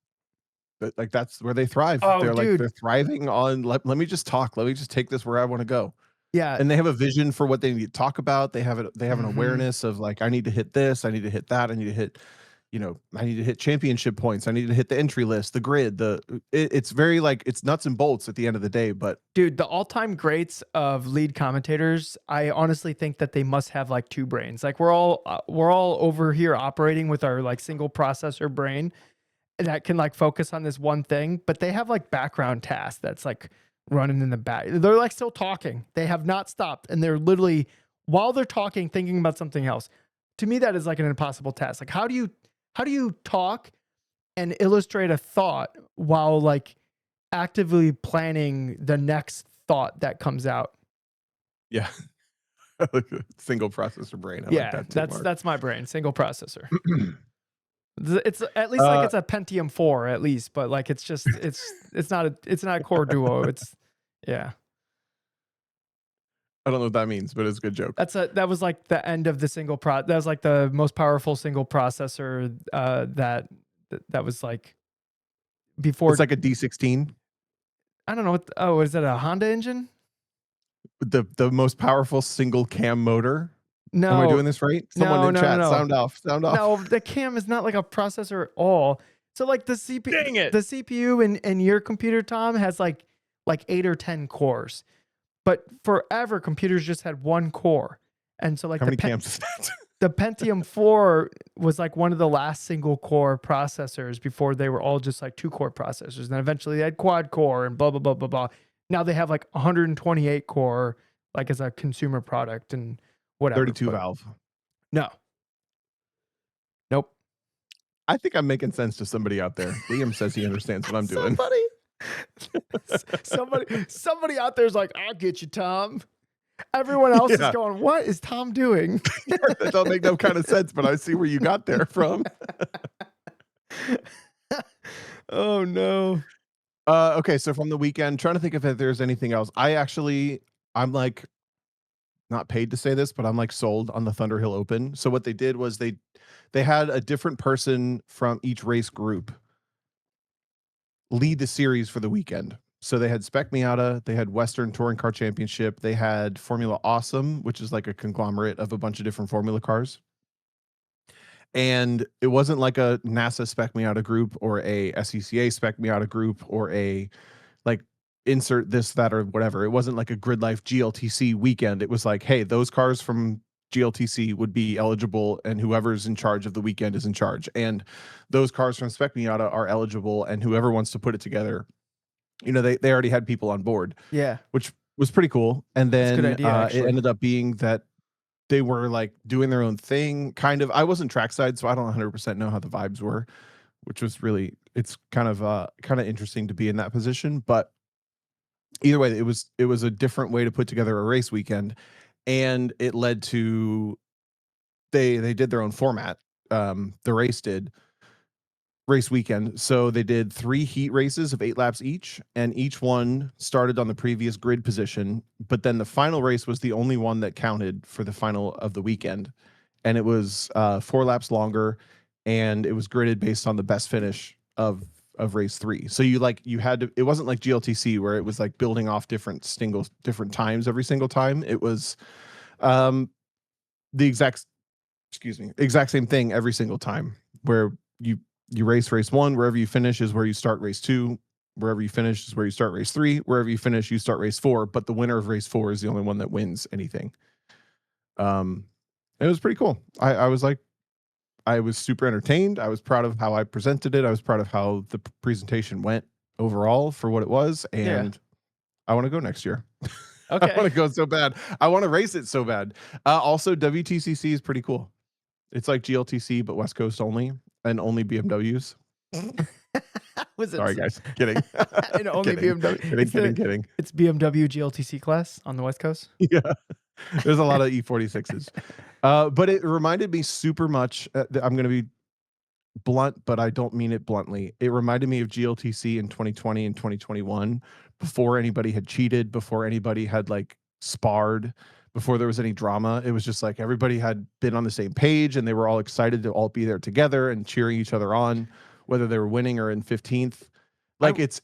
like that's where they thrive. Oh, They're like dude. they're thriving on let me just talk. Let me just take this where I want to go. Yeah. And they have a vision for what they need to talk about. They have an Mhm. awareness of like I need to hit this, I need to hit that, I need to hit I need to hit championship points. I need to hit the entry list, the grid, it's very like it's nuts and bolts at the end of the day, but Dude, the all-time greats of lead commentators, I honestly think that they must have like two brains. Like we're all over here operating with our like single processor brain that can like focus on this one thing, but they have like background tasks that's like running in the back. They're like still talking. They have not stopped. And they're literally, while they're talking, thinking about something else. To me, that is like an impossible task. Like, how do you talk and illustrate a thought while like actively planning the next thought that comes out? Yeah. Single processor brain. I like Yeah, that too, Mark. that's my brain, single processor. It's at least like uh, it's a Pentium 4 at least, but like it's just it's not a Core Duo. It's yeah. I don't know what that means, but it's a good joke. That was like the end of the that was like the most powerful single processor that was like It's before. like a D16. I don't know what, oh, is that a Honda engine? The most powerful single cam motor. Am I No, doing this right? Someone no, in no, no, chat, no. sound off, sound off. No, the cam is not like a processor at all. So like Dang the it. CPU in your computer, Tom, has like 8 or 10 cores. But forever computers just had one core. And so like How many cams is that? the Pentium 4 was like one of the last single core processors before they were all just like 2-core processors. And then eventually they had quad core and blah blah blah blah blah. Now they have like 128 core like as a consumer product and whatever. 32 But valve. no. Nope. I think I'm making sense to somebody out there. Liam says he understands what I'm doing. Somebody out there is like, I'll get you, Tom. Everyone else is Yeah. going, what is Tom doing? That don't make no kind of sense, but I see where you got there from. Oh no. Okay, so from the weekend, trying to think if there's anything else. I'm like not paid to say this, but I'm like sold on the Thunderhill Open. So what they did was they had a different person from each race group lead the series for the weekend. So they had Spec Miata, they had Western Touring Car Championship, they had Formula Awesome, which is like a conglomerate of a bunch of different formula cars. And it wasn't like a NASA Spec Miata group or a SCCA Spec Miata group or a like insert this, that, or whatever. It wasn't like a Grid Life GLTC weekend. It was like, hey, those cars from GLTC would be eligible, and whoever's in charge of the weekend is in charge. And those cars from Spec Miata are eligible, and whoever wants to put it together, they already had people on board, Yeah. which was pretty cool. And That's a good then idea, it actually. ended up being that they were like doing their own thing, kind of. I wasn't trackside, so I don't 100% know how the vibes were, which was really, it's kind of interesting to be in that position. But either way, it was a different way to put together a race weekend, and it led to they did their own format. The race weekend. So they did 3 heat races of 8 laps each, and each one started on the previous grid position. But then the final race was the only one that counted for the final of the weekend, and it was 4 laps longer, and it was gridded based on the best finish of race 3. So you had to. It wasn't like GLTC where it was like building off different times every single time. It was um, the exact same thing every single time, where you race 1, wherever you finish is where you start race 2, wherever you finish is where you start race 3, wherever you finish you start race 4, but the winner of race 4 is the only one that wins anything. It was pretty cool. I was like, I was super entertained. I was proud of how I presented it. I was proud of how the presentation went overall for what it was, and I want to go next year. I want to go so bad. I want to race it so bad. Also, WTCC is pretty cool. It's like GLTC, but West Coast only, and only BMWs. Sorry, guys. Kidding. And only Kidding. BMW. Kidding. It's BMW GLTC class on the West Coast. Yeah. There's a lot of E46s. But it reminded me super much. I'm going to be blunt, but I don't mean it bluntly. It reminded me of GLTC in 2020 and 2021, before anybody had cheated, before anybody had like sparred, before there was any drama. It was just like everybody had been on the same page, and they were all excited to all be there together and cheering each other on, whether they were winning or in 15th. Like it's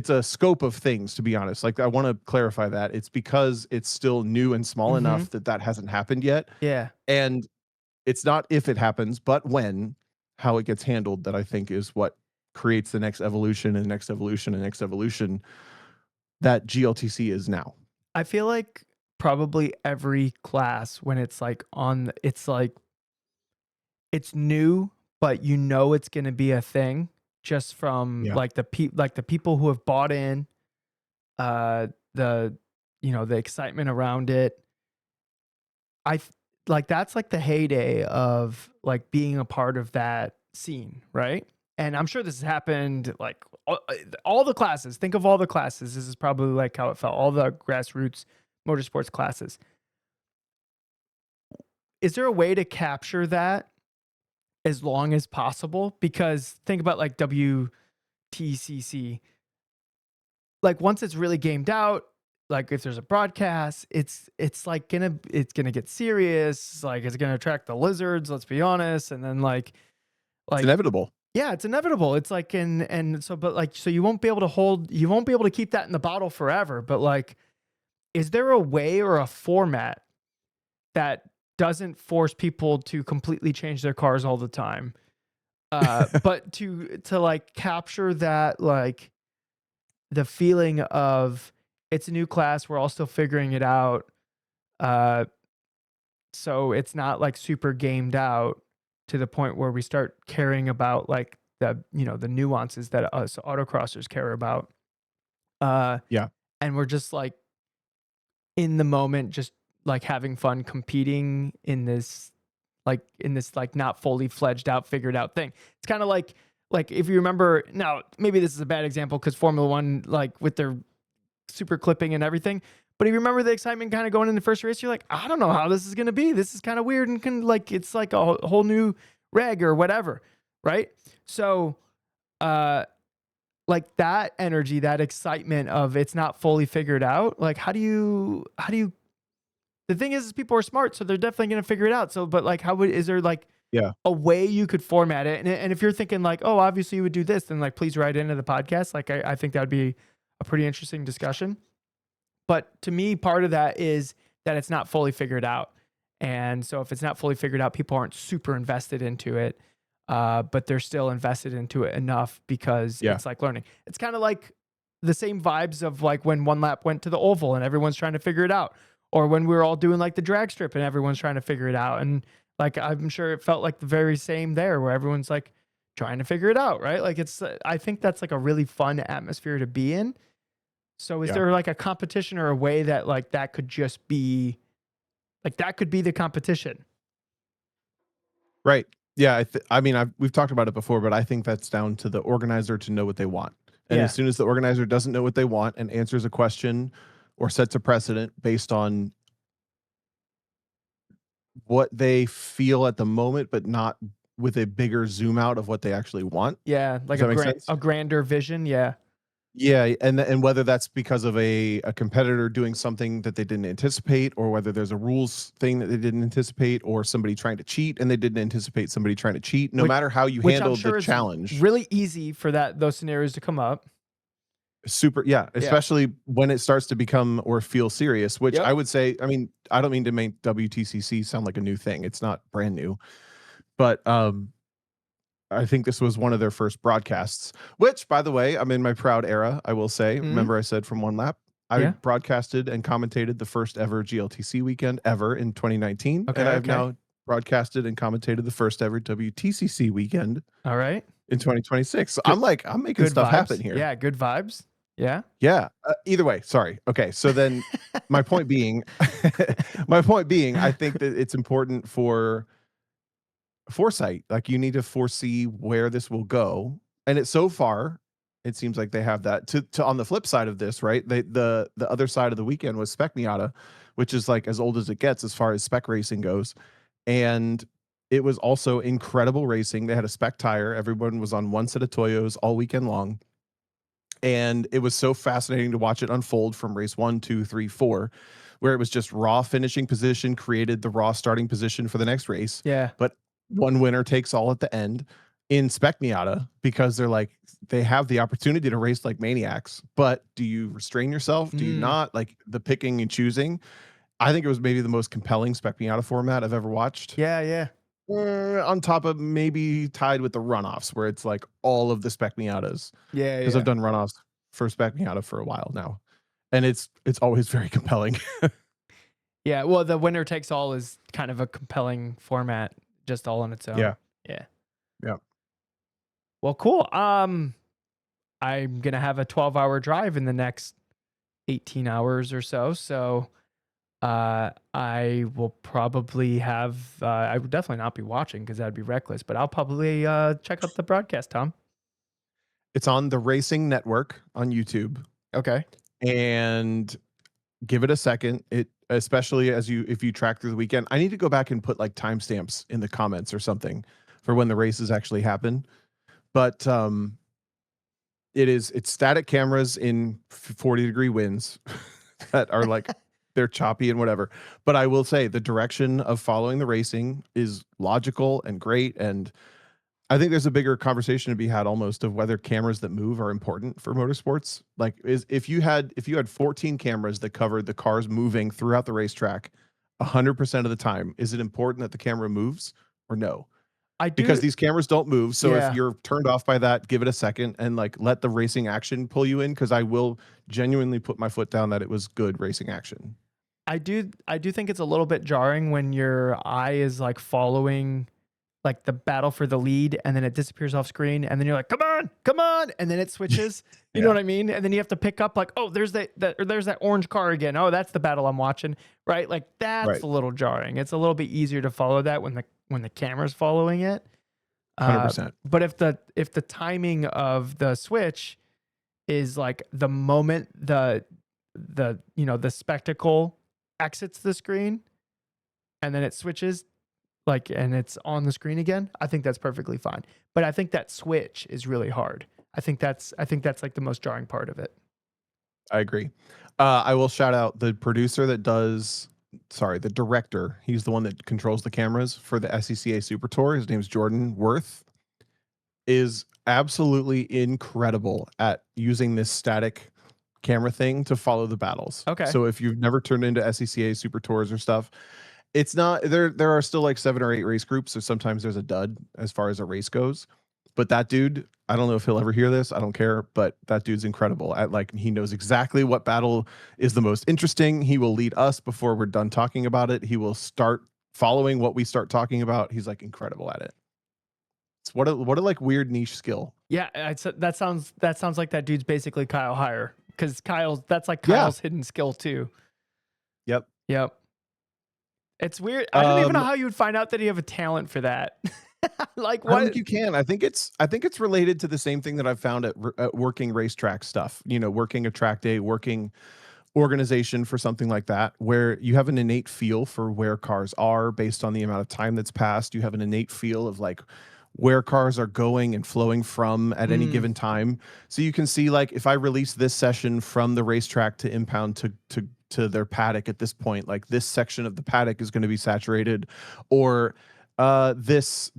a scope of things, to be honest. Like I want to clarify that it's because it's still new and small enough that hasn't happened yet. Yeah. And it's not if it happens, but when, how it gets handled, that I think is what creates the next evolution and next evolution and next evolution that GLTC is now. I feel like probably every class, when it's like it's like it's new, but you know it's going to be a thing just from like the people who have bought in, the the excitement around it. I th- like that's like the heyday of like being a part of that scene, right? And I'm sure this has happened like all the classes. Think of all the classes. This is probably like how it felt. All the grassroots motorsports classes. Is there a way to capture that as long as possible? Because think about like WTCC. Like once it's really gamed out, like if there's a broadcast, it's like it's gonna get serious. Like it's gonna attract the lizards. Let's be honest. And then It's like inevitable. yeah, it's inevitable. It's like and so but like so you won't be able to keep that in the bottle forever. But like, is there a way or a format that doesn't force people to completely change their cars all the time? But to like capture that like the feeling of it's a new class, we're all still figuring it out. Uh, so it's not like super gamed out to the point where we start caring about like the nuances that us autocrossers care about. Uh, Yeah. and we're just like in the moment, just like having fun competing in this like not fully fledged out, figured out thing. It's kind of like if you remember now, maybe this is a bad example because Formula One, like with their super clipping and everything. But if you remember the excitement kind of going in the first race, you're like, I don't know how this is going to be. This is kind of weird and like it's like a whole new reg or whatever, right? So, uh, like that energy, that excitement of it's not fully figured out. Like, how do you? The thing is people are smart, so they're definitely going to figure it out. So, but like, is there like Yeah. a way you could format it? And if you're thinking like, oh, obviously you would do this, then like, please write into the podcast. Like, I think that would be a pretty interesting discussion. But to me, part of that is that it's not fully figured out. And so if it's not fully figured out, people aren't super invested into it. But they're still invested into it enough because Yeah. it's like learning. It's kind of like the same vibes of like when One Lap went to the oval and everyone's trying to figure it out. Or when we were all doing like the drag strip and everyone's trying to figure it out. And like I'm sure it felt like the very same there where everyone's like trying to figure it out, right? Like I think that's like a really fun atmosphere to be in. So is Yeah. there like a competition or a way that like that could just be like that could be the competition? Right. Yeah. I mean, we've talked about it before, but I think that's down to the organizer to know what they want. And as Yeah. soon as the organizer doesn't know what they want and answers a question or sets a precedent based on what they feel at the moment, but not with a bigger zoom out of what they actually want. Yeah, like Does that make sense? a grander vision, yeah. Yeah, and whether that's because of a competitor doing something that they didn't anticipate, or whether there's a rules thing that they didn't anticipate, or somebody trying to cheat and they didn't anticipate somebody trying to cheat. No Which matter how you which I'm handle the sure is challenge, really easy for those scenarios to come up. super yeah, Yeah. especially when it starts to become or feel serious, which Yep. I would say, I mean, I don't mean to make WTCC sound like a new thing. It's not brand new, but I think this was one of their first broadcasts, which, by the way, I'm in my proud era, I will say. Mhm. Remember I said from One Lap? I Yeah. broadcasted and commentated the first ever GLTC weekend ever in 2019, and Okay, I have okay. now broadcasted and commentated the first ever WTCC weekend All right. in 2026. So Good I'm making good stuff happen vibes. here. Yeah, good vibes. Yeah. Yeah, either way, sorry. Okay, so then my point being I think that it's important for foresight. Like you need to foresee where this will go. And it's so far, it seems like they have that. To on the flip side of this, right? The other side of the weekend was Spec Miata, which is like as old as it gets as far as spec racing goes. And it was also incredible racing. They had a spec tire. Everyone was on one set of Toyos all weekend long. And it was so fascinating to watch it unfold from race 1, 2, 3, 4, where it was just raw finishing position, created the raw starting position for the next race. Yeah. But one winner takes all at the end in Spec Miata because they're like, they have the opportunity to race like maniacs. But do you restrain yourself? Do you Mm. not? Like the picking and choosing. I think it was maybe the most compelling Spec Miata format I've ever watched. Yeah, yeah. On top of maybe tied with the runoffs, where it's like all of the Spec Miatas, Yeah, because I've yeah. done runoffs for Spec Miata for a while now, and it's always very compelling. Yeah, well, the winner takes all is kind of a compelling format just all on its own. Yeah, Yeah. yeah. Well, cool. I'm gonna have a 12-hour drive in the next 18 hours or so. So I will probably have, I would definitely not be watching because that'd be reckless, but I'll probably check out the broadcast, Tom. It's on the Racing Network on YouTube, Okay. and give it a second. It especially as you if you track through the weekend. I need to go back and put like timestamps in the comments or something for when the races actually happen. But it's static cameras in 40-degree winds that are like they're choppy and whatever. But I will say the direction of following the racing is logical and great. And I think there's a bigger conversation to be had almost of whether cameras that move are important for motorsports. Like is if you had 14 cameras that covered the cars moving throughout the racetrack 100% of the time, is it important that the camera moves or no? I Because do. these cameras don't move. So if Yeah. you're turned off by that, give it a second and like let the racing action pull you in. Cause I will genuinely put my foot down that it was good racing action. I do think it's a little bit jarring when your eye is like following like the battle for the lead and then it disappears off screen and then you're like, come on, and then it switches. You know Yeah. what I mean? And then you have to pick up like, oh, there's that orange car again. Oh, that's the battle I'm watching. Right? Like that's Right. a little jarring. It's a little bit easier to follow that when the camera's following it. Uh, 100%. but if the timing of the switch is like the moment the spectacle exits the screen and then it switches like and it's on the screen again, I think that's perfectly fine. But I think that switch is really hard. I think that's like the most jarring part of it. I agree. I will shout out the producer that does, sorry, the director. He's the one that controls the cameras for the SCCA Super Tour. His name's Jordan Worth. Is absolutely incredible at using this static camera thing to follow the battles. Okay. So if you've never turned into SCCA Super Tours or stuff, it's not there are still like 7 or 8 race groups, so sometimes there's a dud as far as a race goes. But that dude, I don't know if he'll ever hear this. I don't care, but that dude's incredible at like he knows exactly what battle is the most interesting. He will lead us before we're done talking about it. He will start following what we start talking about. He's like incredible at it. It's what a like weird niche skill. Yeah, that sounds like that dude's basically Kyle Hire because that's like Yeah. Kyle's hidden skill too. Yep. Yep. It's weird. I don't even know Um, how you would find out that you have a talent for that. Like I don't think what? you can. I think it's related to the same thing that I've found at working racetrack stuff. You know, working a track day, working organization for something like that, where you have an innate feel for where cars are based on the amount of time that's passed. You have an innate feel of like where cars are going and flowing from at any Mm, given time. So you can see like if I release this session from the racetrack to impound to their paddock at this point, like this section of the paddock is going to be saturated, or this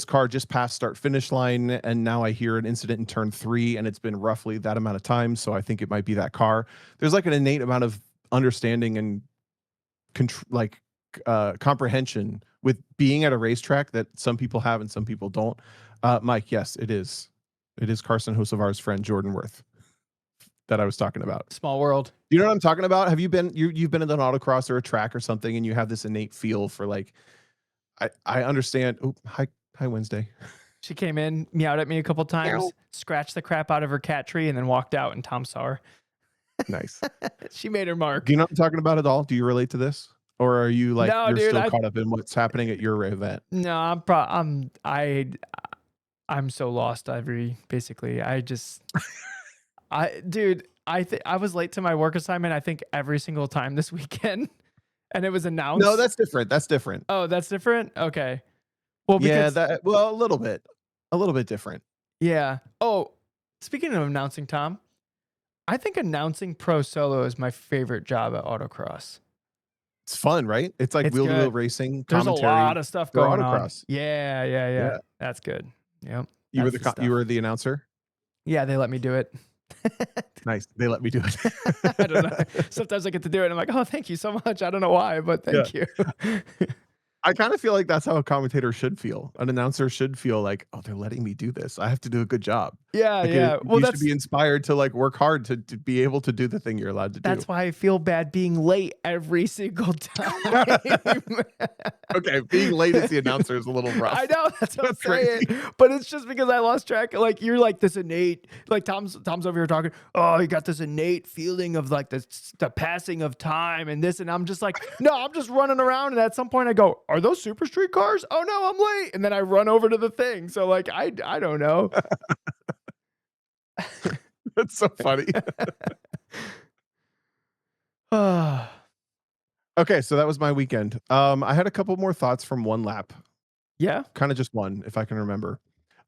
car just passed start finish line and now I hear an incident in turn 3 and it's been roughly that amount of time, so I think it might be that car. There's like an innate amount of understanding and comprehension with being at a racetrack that some people have and some people don't. Mike, yes, it is Carson Hocevar's friend Jordan Worth that I was talking about. small world. You know what I'm talking about? Have you've been in an autocross or a track or something and you have this innate feel for like I understand. Oh, hi Wednesday. She came in, meowed at me a couple Meow. times, scratched the crap out of her cat tree, and then walked out. And Tom saw her. Nice. She made her Do mark. you know what I'm talking about at all? Do you relate to this? Or are you like No, you're dude. still I caught up in what's happening at your event? no. I'm so lost. Basically. Dude. I was late to my work assignment. I think every single time this weekend, and it was No, announced. that's different. That's different. Oh, that's different. Okay. Well, Yeah, because that well, a little bit. A little bit different. yeah. Oh, speaking of announcing, Tom, I think announcing Pro Solo is my favorite job at autocross. It's fun, right? It's like It's wheel to wheel good. racing There's a lot commentary of stuff for going on. autocross. Yeah, yeah, yeah. Yeah. That's good. Yep. You were That's the you stuff. were the announcer? Yeah, they let me do it. Nice. They let me do I don't know. it. Sometimes I get to do it. And I'm like, oh, thank you so much. I don't know why, but Yeah. thank you. I kind of feel like that's how a commentator should feel. An announcer should feel like, "Oh, they're letting me do this. I have to do a good job." Yeah, Like, yeah. Well, you should be inspired to, like, work hard to be able to do the thing you're allowed to do. that's why I feel bad being late every single time. Okay, being late as the announcer is a little I rough. know, that's what I'm That's saying, crazy. but it's just because I lost track. Like you're like this innate, like Tom's over here talking. Oh, you got this innate feeling of like the passing of time and this, and I'm just like, no, I'm just running around, and at some point I go, are those super street cars? Oh no, I'm late, and then I run over to the thing. So like I don't know. That's so funny. Okay, so that was my weekend. I had a couple more thoughts from one lap, Yeah. kinda just one, if I can remember.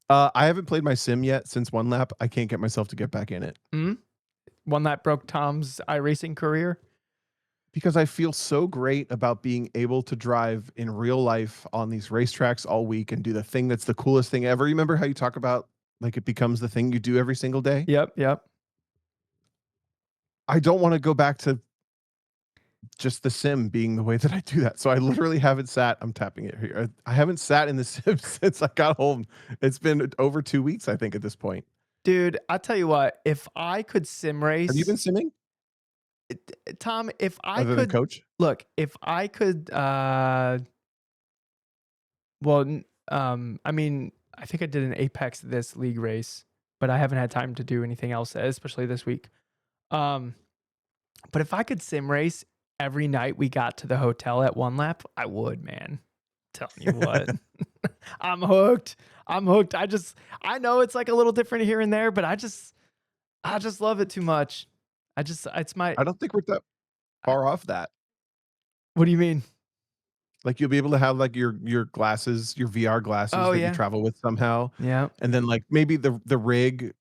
I haven't played my sim yet since one lap. I can't get myself to get back in it Mm? One that broke Tom's iRacing career. because I feel so great about being able to drive in real life on these racetracks all week and do the thing that's the coolest thing ever. You remember how you talk about, like, it becomes the thing you do every single day? Yep, yep. I don't wanna go back to just the sim being the way that I do that. So I literally haven't sat I'm tapping it here. I haven't sat in the sim since I got home. It's been over 2 weeks, I think, at this point. Dude, I'll tell you what, if I could sim Have you been race, simming Tom, if I other than could coach? look, if I could, well, I mean, I think I did an Apex this league race, but I haven't had time to do anything else, especially this week. Um, but if I could sim race every night we got to the hotel at one lap, I would, man. Telling you what, I'm hooked. I'm hooked. I know it's like a little different here and there, but I just love it too much. It's my, I don't think we're that far off that. what do you mean? Like, you'll be able to have, like, your glasses, your VR glasses Oh, that you yeah. travel with somehow, Yeah. and then, like, maybe the rig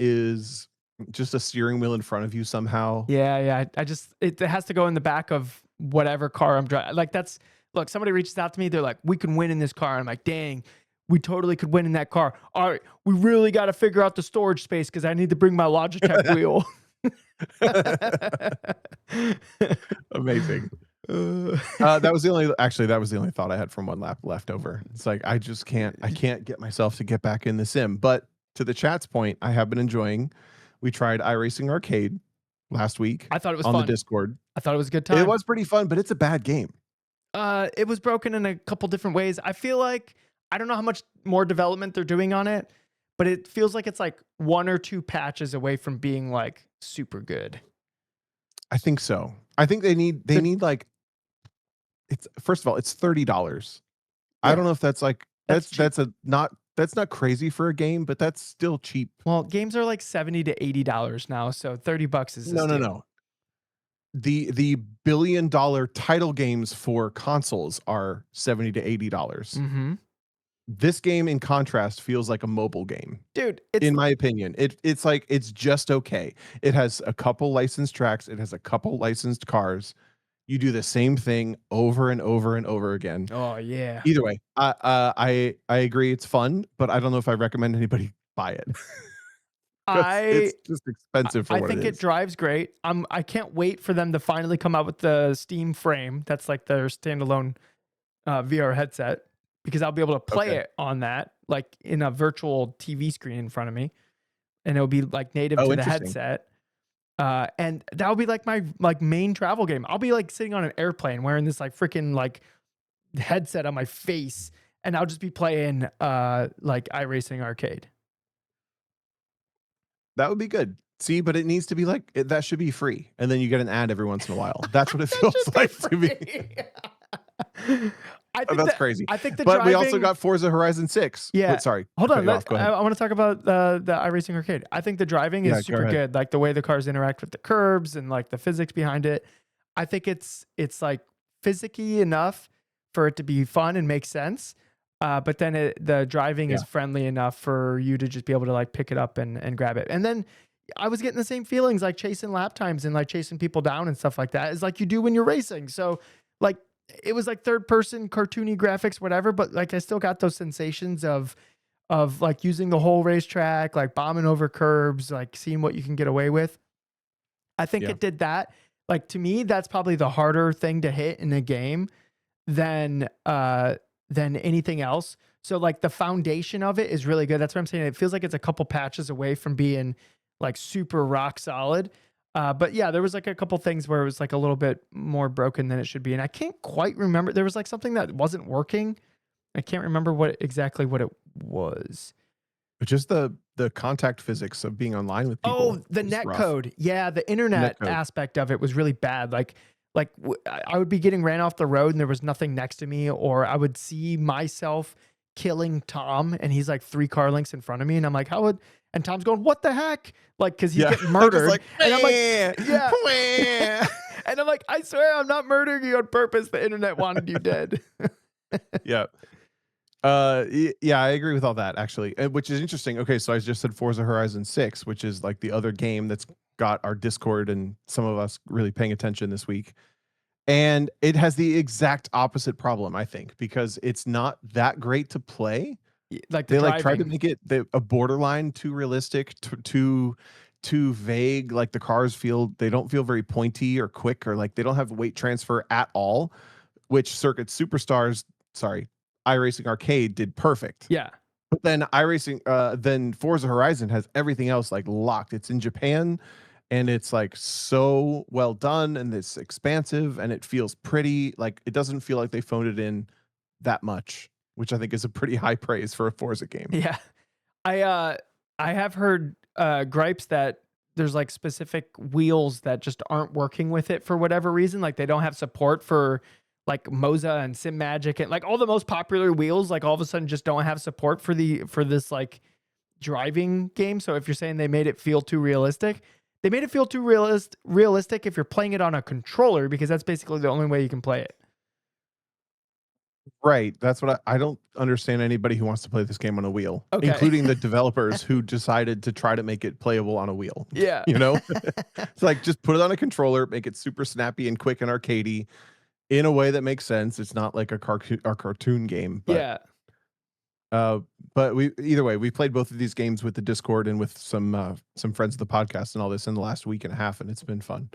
is just a steering wheel in front of you somehow. Yeah, yeah. I just it has to go in the back of whatever car I'm driving. Like that's look, somebody reaches out to me, they're like, "We can win in this car." I'm like, "Dang, we totally could win in that car. All right, we really got to figure out the storage space because I need to bring my Logitech wheel." Amazing. Uh, That was the only actually, that was the only thought I had from one lap left over. It's like, I can't get myself to get back in the sim, but to the chat's point, I have been enjoying we tried iRacing Arcade last week I thought it was on the fun. Discord. I thought it was a good It time. was pretty fun, but it's a bad game. It was broken in a couple different ways. I feel like I don't know how much more development they're doing on it, but it feels like it's like one or two patches away from being like super good. I think so. I think they The need, like it's first of all, it's $30. I Yeah, don't know if that's, like that's cheap. that's not crazy for a game, but that's still cheap. Well, games are like 70 to $80 now, so 30 bucks is a No, no, steal. no. The billion-dollar title games for consoles are 70 to $80. Mhm. This game, in contrast, feels like a mobile game, Dude, it's in my opinion. It's like it's just okay. It has a couple licensed tracks, it has a couple licensed cars. You do the same thing over and over and over again. oh, yeah. Either way, I agree it's fun, but I don't know if I recommend anybody buy it because I it's just expensive for I what it think it is. drives great. I can't wait for them to finally come out with the Steam Frame. That's like their standalone, VR headset because I'll be able to play Okay. it on that, like, in a virtual TV screen in front of me, and it'll be, like, native Oh, to the interesting. headset. And that'll be, like, my, like, main travel game. I'll be, like, sitting on an airplane wearing this, like, freaking, like, headset on my face, and I'll just be playing, like, iRacing Arcade. That would be good. See, but it needs to be like that should be free, and then you get an ad every once in a while. That's what it That feels should be like to me. free. Oh, that's crazy. I think the But we also driving got Forza Horizon 6. yeah. Wait, sorry Hold to cut on, you off. Go ahead. I wanna talk about the iRacing Arcade. I think the driving Yeah, is go super ahead. good, like, the way the cars interact with the curbs and, like, the physics behind it. I think it's, like, physicky enough for it to be fun and make sense, but then the driving Yeah. is friendly enough for you to just be able to, like, pick it up and grab it. And then I was getting the same feelings, like, chasing lap times and, like, chasing people down and stuff like that, is like you do when you're racing. So, like, it was, like, third person, cartoony graphics, whatever, but, like, I still got those sensations of, like, using the whole racetrack, like, bombing over curbs, like, seeing what you can get away with. I think Yeah. it did that. Like, to me, that's probably the harder thing to hit in a game than anything else. So like the foundation of it is really good. That's what I'm saying. It feels like it's a couple patches away from being like super rock solid. But yeah, there was like a couple things where it was like a little bit more broken than it should be. And I can't quite remember. There was like something that wasn't working. I can't remember what it was. Just the contact physics of being online with people Oh, the was net rough. code. Yeah, the Net internet code. aspect of it was really bad. I would be getting ran off the road and there was nothing next to me, or I would see myself killing Tom and he's like 3 car lengths in front of me and I'm like, "How would," and Tom's going, "What the heck?" Like, cuz he's Yeah. getting I'm just murdered. like, And I'm like, "Meh, "Yeah." meh." And I'm like, "I swear I'm not murdering you on purpose. The internet wanted you dead." Yeah. Yeah, I agree with all that actually, which is interesting. Okay, so I just said Forza Horizon 6, which is like the other game that's got our Discord and some of us really paying attention this week. And it has the exact opposite problem, I think, because it's not that great to play. Like the They like tried to driving. make it a borderline too realistic, too vague. Like the cars they don't feel very pointy or quick, or like they don't have weight transfer at all, which Circuit Superstars, sorry, iRacing Arcade did perfect. Yeah. But then then Forza Horizon has everything else like locked. It's in Japan and it's like so well done and it's expansive and it feels pretty. Like it doesn't feel like they phoned it in that much, which I think is a pretty high praise for a Forza game. Yeah. I uh I have heard gripes that there's like specific wheels that just aren't working with it for whatever reason. Like they don't have support for like Moza and Sim Magic and like all the most popular wheels, like all of a sudden just don't have support for this like driving game. So if you're saying they made it feel too realistic, they made it feel too realistic if you're playing it on a controller because that's basically the only way you can play it. Right. That's what I don't understand anybody who wants to play this game on a wheel, Okay. including the developers who decided to try to make it playable on a wheel. Yeah. You know? It's like just put it on a controller, make it super snappy and quick and arcadey in a way that makes sense. It's not like a cartoon game, Yeah. uh but we either way, we played both of these games with the Discord and with some friends of the podcast and all this in the last week and a half, and it's been fun.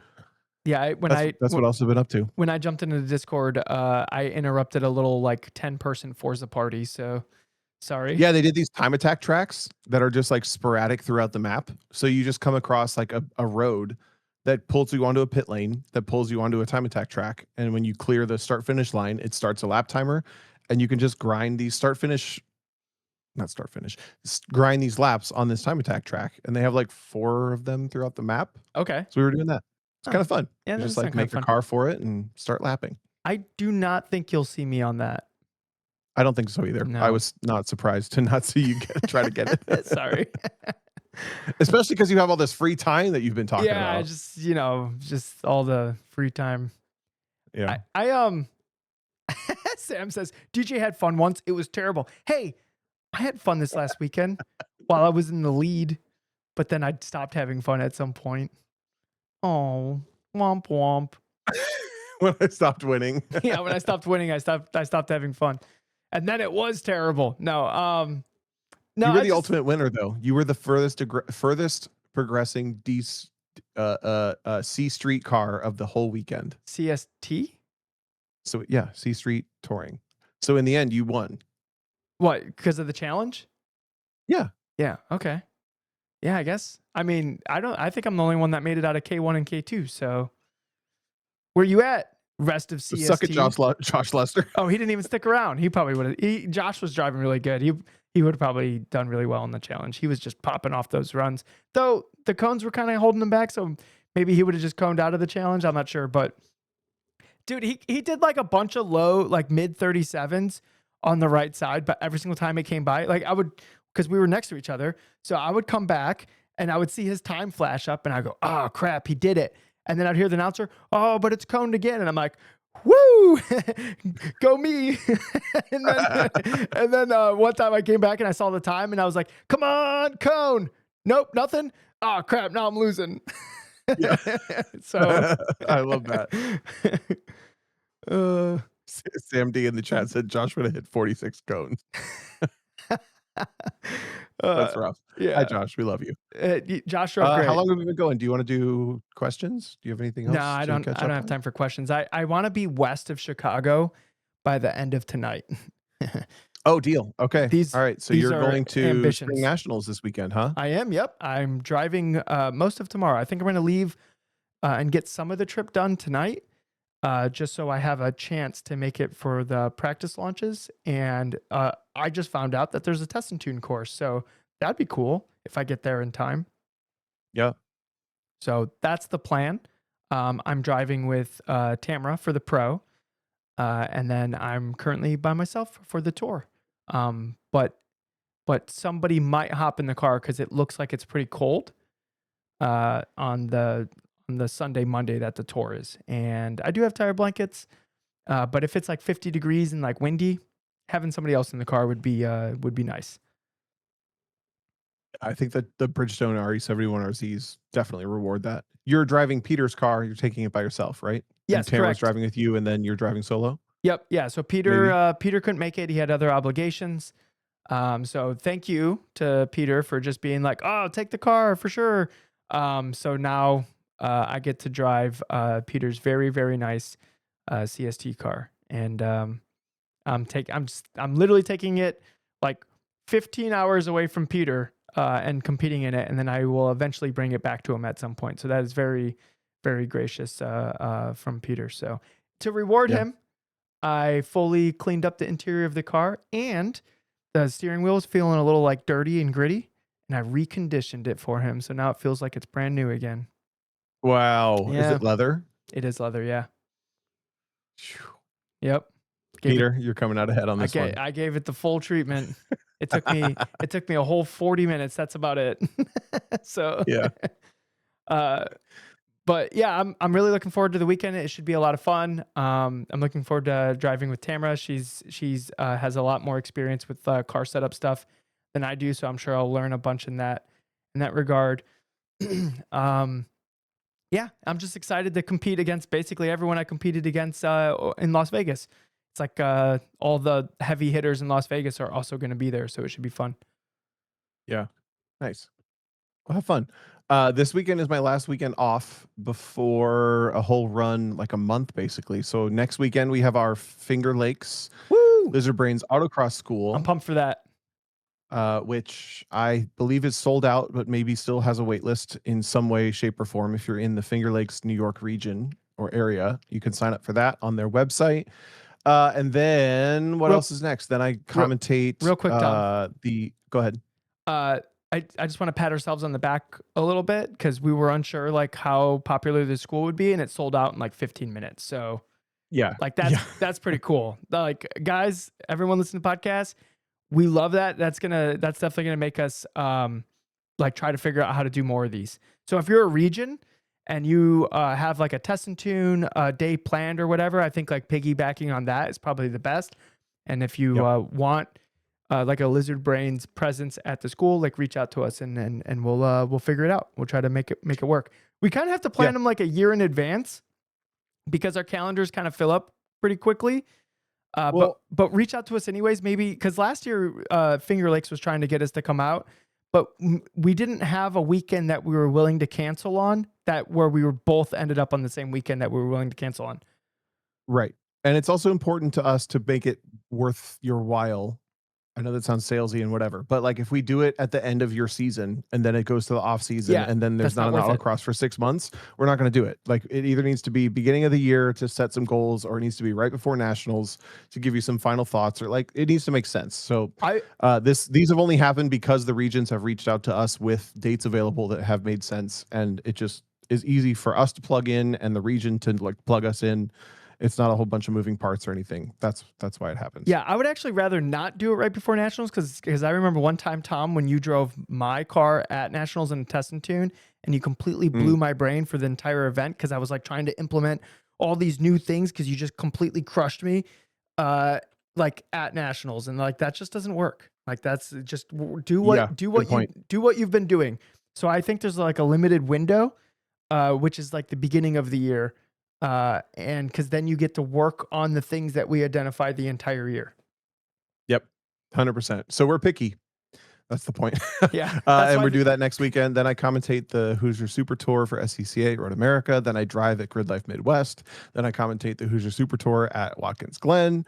Yeah, That's what else I've been up to. when I jumped into the Discord, I interrupted a little like 10-person Forza party. So sorry. Yeah, they did these time attack tracks that are just like sporadic throughout the map. So you just come across like a road that pulls you onto a pit lane, that pulls you onto a time attack track. And when you clear the start finish line, it starts a lap timer. And you can just grind these not start finish, grind these laps on this time attack track. And they have like 4 of them throughout the map. Okay. So we were doing that. It's Huh. kind of fun. Yeah, You that just does sound like kind of make a fun. car for it and start lapping. I do not think you'll see me on that. I don't think so either. I No. was not surprised to not see you try to get it. Sorry. Especially because you have all this free time that you've been talking Yeah, I about. just, just all the free time. Yeah. I Sam says, DJ had fun once. It was terrible. Hey, I had fun this last weekend while I was in the lead, but then I stopped having fun at some point. Oh, womp womp. When I stopped winning. Yeah, when I stopped winning, I stopped having fun. And then it was terrible. No, You were I the just ultimate winner, though. You were the furthest progressing C Street car of the whole weekend. CST? So yeah, C Street touring. So in the end, you won. What? Because of the challenge? Yeah. Yeah. Okay. Yeah, I guess. I mean, I think I'm the only one that made it out of K1 and K2. So where you at, rest of Suck it, CST? Josh Lester. Oh, he didn't even stick around. He probably would have. Josh was driving really good. He would have probably done really well in the challenge. He was just popping off those runs. Though the cones were kind of holding him back, so maybe he would have just coned out of the challenge. I'm not sure, but dude, he did like a bunch of low, like mid 37s on the right side, but every single time it came by, like I would, because we were next to each other, so I would come back and I would see his time flash up, and I go, "Oh crap, he did it!" And then I'd hear the announcer, "Oh, but it's coned again," and I'm like, "Woo, go me!" and then one time I came back and I saw the time, and I was like, "Come on, cone!" Nope, nothing. Oh crap, now I'm losing. Yeah. So I love that. uh, Sam D in the chat said Josh would have hit 46 cones. uh, That's rough. Hi, yeah. Josh. We love you. Josh drove How great. long have we been going? Do you want to do questions? Do you have anything No, else I to don't. catch I don't up have on? time for questions. I want to be west of Chicago by the end of tonight. Oh, deal. Okay. All These right. So these you're are going to Spring ambitions. Nationals this weekend, huh? I am. Yep. I'm driving most of tomorrow. I think I'm going to leave and get some of the trip done tonight, just so I have a chance to make it for the practice launches. And I just found out that there's a test and tune course, so that'd be cool if I get there in time. Yeah. So that's the plan. I'm driving with Tamara for the pro, and then I'm currently by myself for the tour. But somebody might hop in the car because it looks like it's pretty cold on the Sunday Monday that the tour is, and I do have tire blankets. But if it's like 50 degrees and like windy, having somebody else in the car would be nice. I think that the Bridgestone RE71 RZs definitely reward that. You're driving Peter's car, you're taking it by yourself, right? And Yes, Tamara's correct. driving with you, and then you're driving solo, Yep. Yeah. So maybe? Peter couldn't make it. He had other obligations. So thank you to Peter for just being like, "Oh, take the car for sure." So now I get to drive Peter's very very nice CST car, and I'm literally taking it like 15 hours away from Peter and competing in it, and then I will eventually bring it back to him at some point. So that is very very gracious from Peter. So to reward Yeah. him, I fully cleaned up the interior of the car, and the steering wheel was feeling a little like dirty and gritty, and I reconditioned it for him. So now it feels like it's brand new again. Wow. Is Yeah, it leather? it is leather. Yeah. Phew. Yep. Gave it Peter, you're coming out ahead on this one. I gave it the full treatment. It took me a whole 40 minutes. That's about it. So Yeah. uh but yeah, I'm really looking forward to the weekend. It should be a lot of fun. I'm looking forward to driving with Tamara. She's has a lot more experience with car setup stuff than I do, so I'm sure I'll learn a bunch in that regard. um, yeah, I'm just excited to compete against basically everyone I competed against in Las Vegas. It's like all the heavy hitters in Las Vegas are also going to be there, so it should be fun. Yeah. Nice. Well, have fun. This weekend is my last weekend off before a whole run, like a month basically. So next weekend we have our Finger Lakes Woo! Lizard Brains Autocross I'm School, pumped for that. which I believe is sold out, but maybe still has a wait list in some way, shape, or form. If you're in the Finger Lakes, New York region or area, you can sign up for that on their website. And then what Real, else is next? Then I real, commentate real quick, Tom. the go ahead. Uh, I just want to pat ourselves on the back a little bit because we were unsure like how popular the school would be, and it sold out in like 15 minutes. So Yeah. like Yeah. that's pretty cool. Like guys, everyone listening to podcasts, we love that. That's definitely gonna make us like try to figure out how to do more of these. So if you're a region and you have like a test and tune day planned or whatever, I think like piggybacking on that is probably the best. And if you Yep. want like a Lizard Brains presence at the school, like reach out to us and we'll figure it out. We'll try to make it work. We kind of have to Yeah. plan them like a year in advance because our calendars kind of fill up pretty quickly. Well, But reach out to us anyways, maybe because last year Finger Lakes was trying to get us to come out, but we didn't have a weekend that we were willing to cancel on that where we were both ended up on the same weekend that we were willing to cancel on. right. And it's also important to us to make it worth your while. I know that sounds salesy and whatever, but like if we do it at the end of your season and then it goes to the off season Yeah, and then there's that's not not an worth it. autocross for 6 months, we're not going to do it. Like it either needs to be beginning of the year to set some goals or it needs to be right before nationals to give you some final thoughts or like it needs to make sense. So I these have only happened because the regions have reached out to us with dates available that have made sense and it just is easy for us to plug in and the region to like plug us in. It's not a whole bunch of moving parts or anything. That's why it happens. Yeah, I would actually rather not do it right before nationals because I remember one time, Tom, when you drove my car at nationals in a test and tune, and you completely blew Mm, my brain for the entire event because I was like trying to implement all these new things because you just completely crushed me, uh, like at nationals, and like that just doesn't work. Like that's just yeah, good point. do what you've been doing. So I think there's like a limited window, which is like the beginning of the year and because then you get to work on the things that we identified the entire year. Yep, 100%. So we're picky. That's the point. Yeah, that's And why. we do that next weekend. Then I commentate the Hoosier Super Tour for SCCA Road America. Then I drive at Grid Life Midwest. Then I commentate the Hoosier Super Tour at Watkins Glen.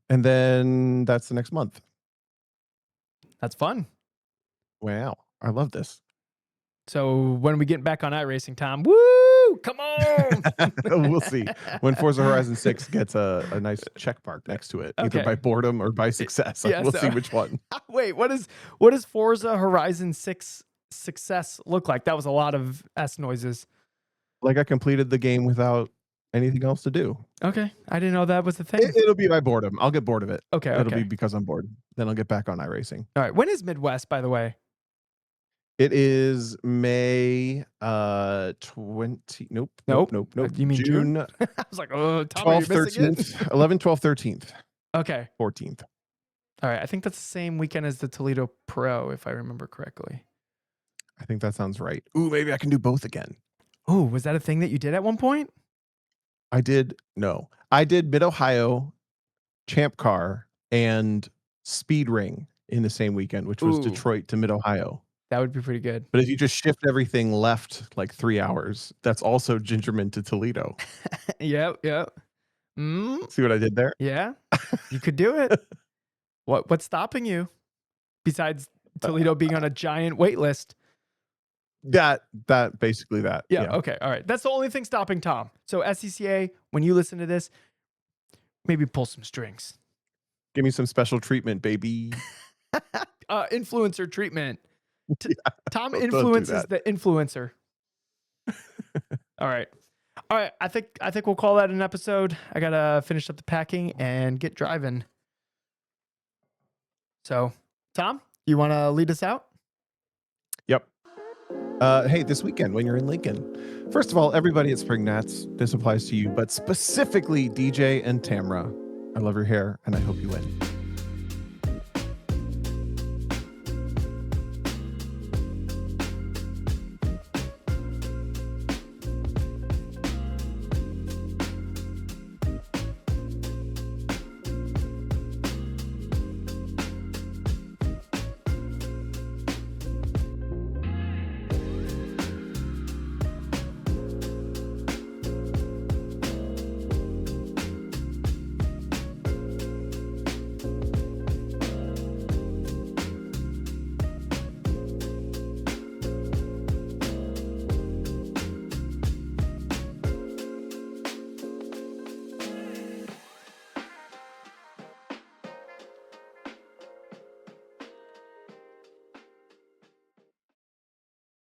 And then that's the next month. That's fun. Wow. I love this. So when are we getting back on iRacing, Tom? Woo! Come on. We'll see when Forza Horizon 6 gets a nice check mark next to it, either by Okay. boredom or by success. Yeah, We'll so see which one. wait, what does Forza Horizon 6 success look like? That was a lot of S noises. Like I completed the game without anything else to do. Okay. I didn't know that was a thing. It'll be by boredom. I'll get bored of it. Okay, It'll be okay. because I'm bored. Then I'll get back on iRacing. All right. When is Midwest, by the way? It is May 20. Nope. You mean June? I was like, oh, Tom, are you 12th, missing it? 13th, 11th, 12th, 13th, Okay. 14th. All right. I think that's the same weekend as the Toledo Pro, if I remember correctly. I think that sounds right. Ooh, maybe I can do both again. Oh, was that a thing that you did at one point? I did Mid-Ohio, Champ Car, and Speed Ring in the same weekend, which was Ooh. Detroit to Mid-Ohio. That would be pretty good. But if you just shift everything left like 3 hours, that's also Gingerman to Toledo. Yep. See what I did there? Yeah. You could do it. What's stopping you? Besides Toledo being on a giant wait list. That basically that. Yeah. Okay. All right. That's the only thing stopping Tom. So SCCA, when you listen to this, maybe pull some strings. Give me some special treatment, baby. Influencer treatment. Tom don't do influences that. the influencer. All right. I think we'll call that an episode. I gotta finish up the packing and get driving. So, Tom, you want to lead us out? Yep. Hey, this weekend when you're in Lincoln, first of all, everybody at Spring Gnats, this applies to you, but specifically DJ and Tamra. I love your hair, and I hope you win.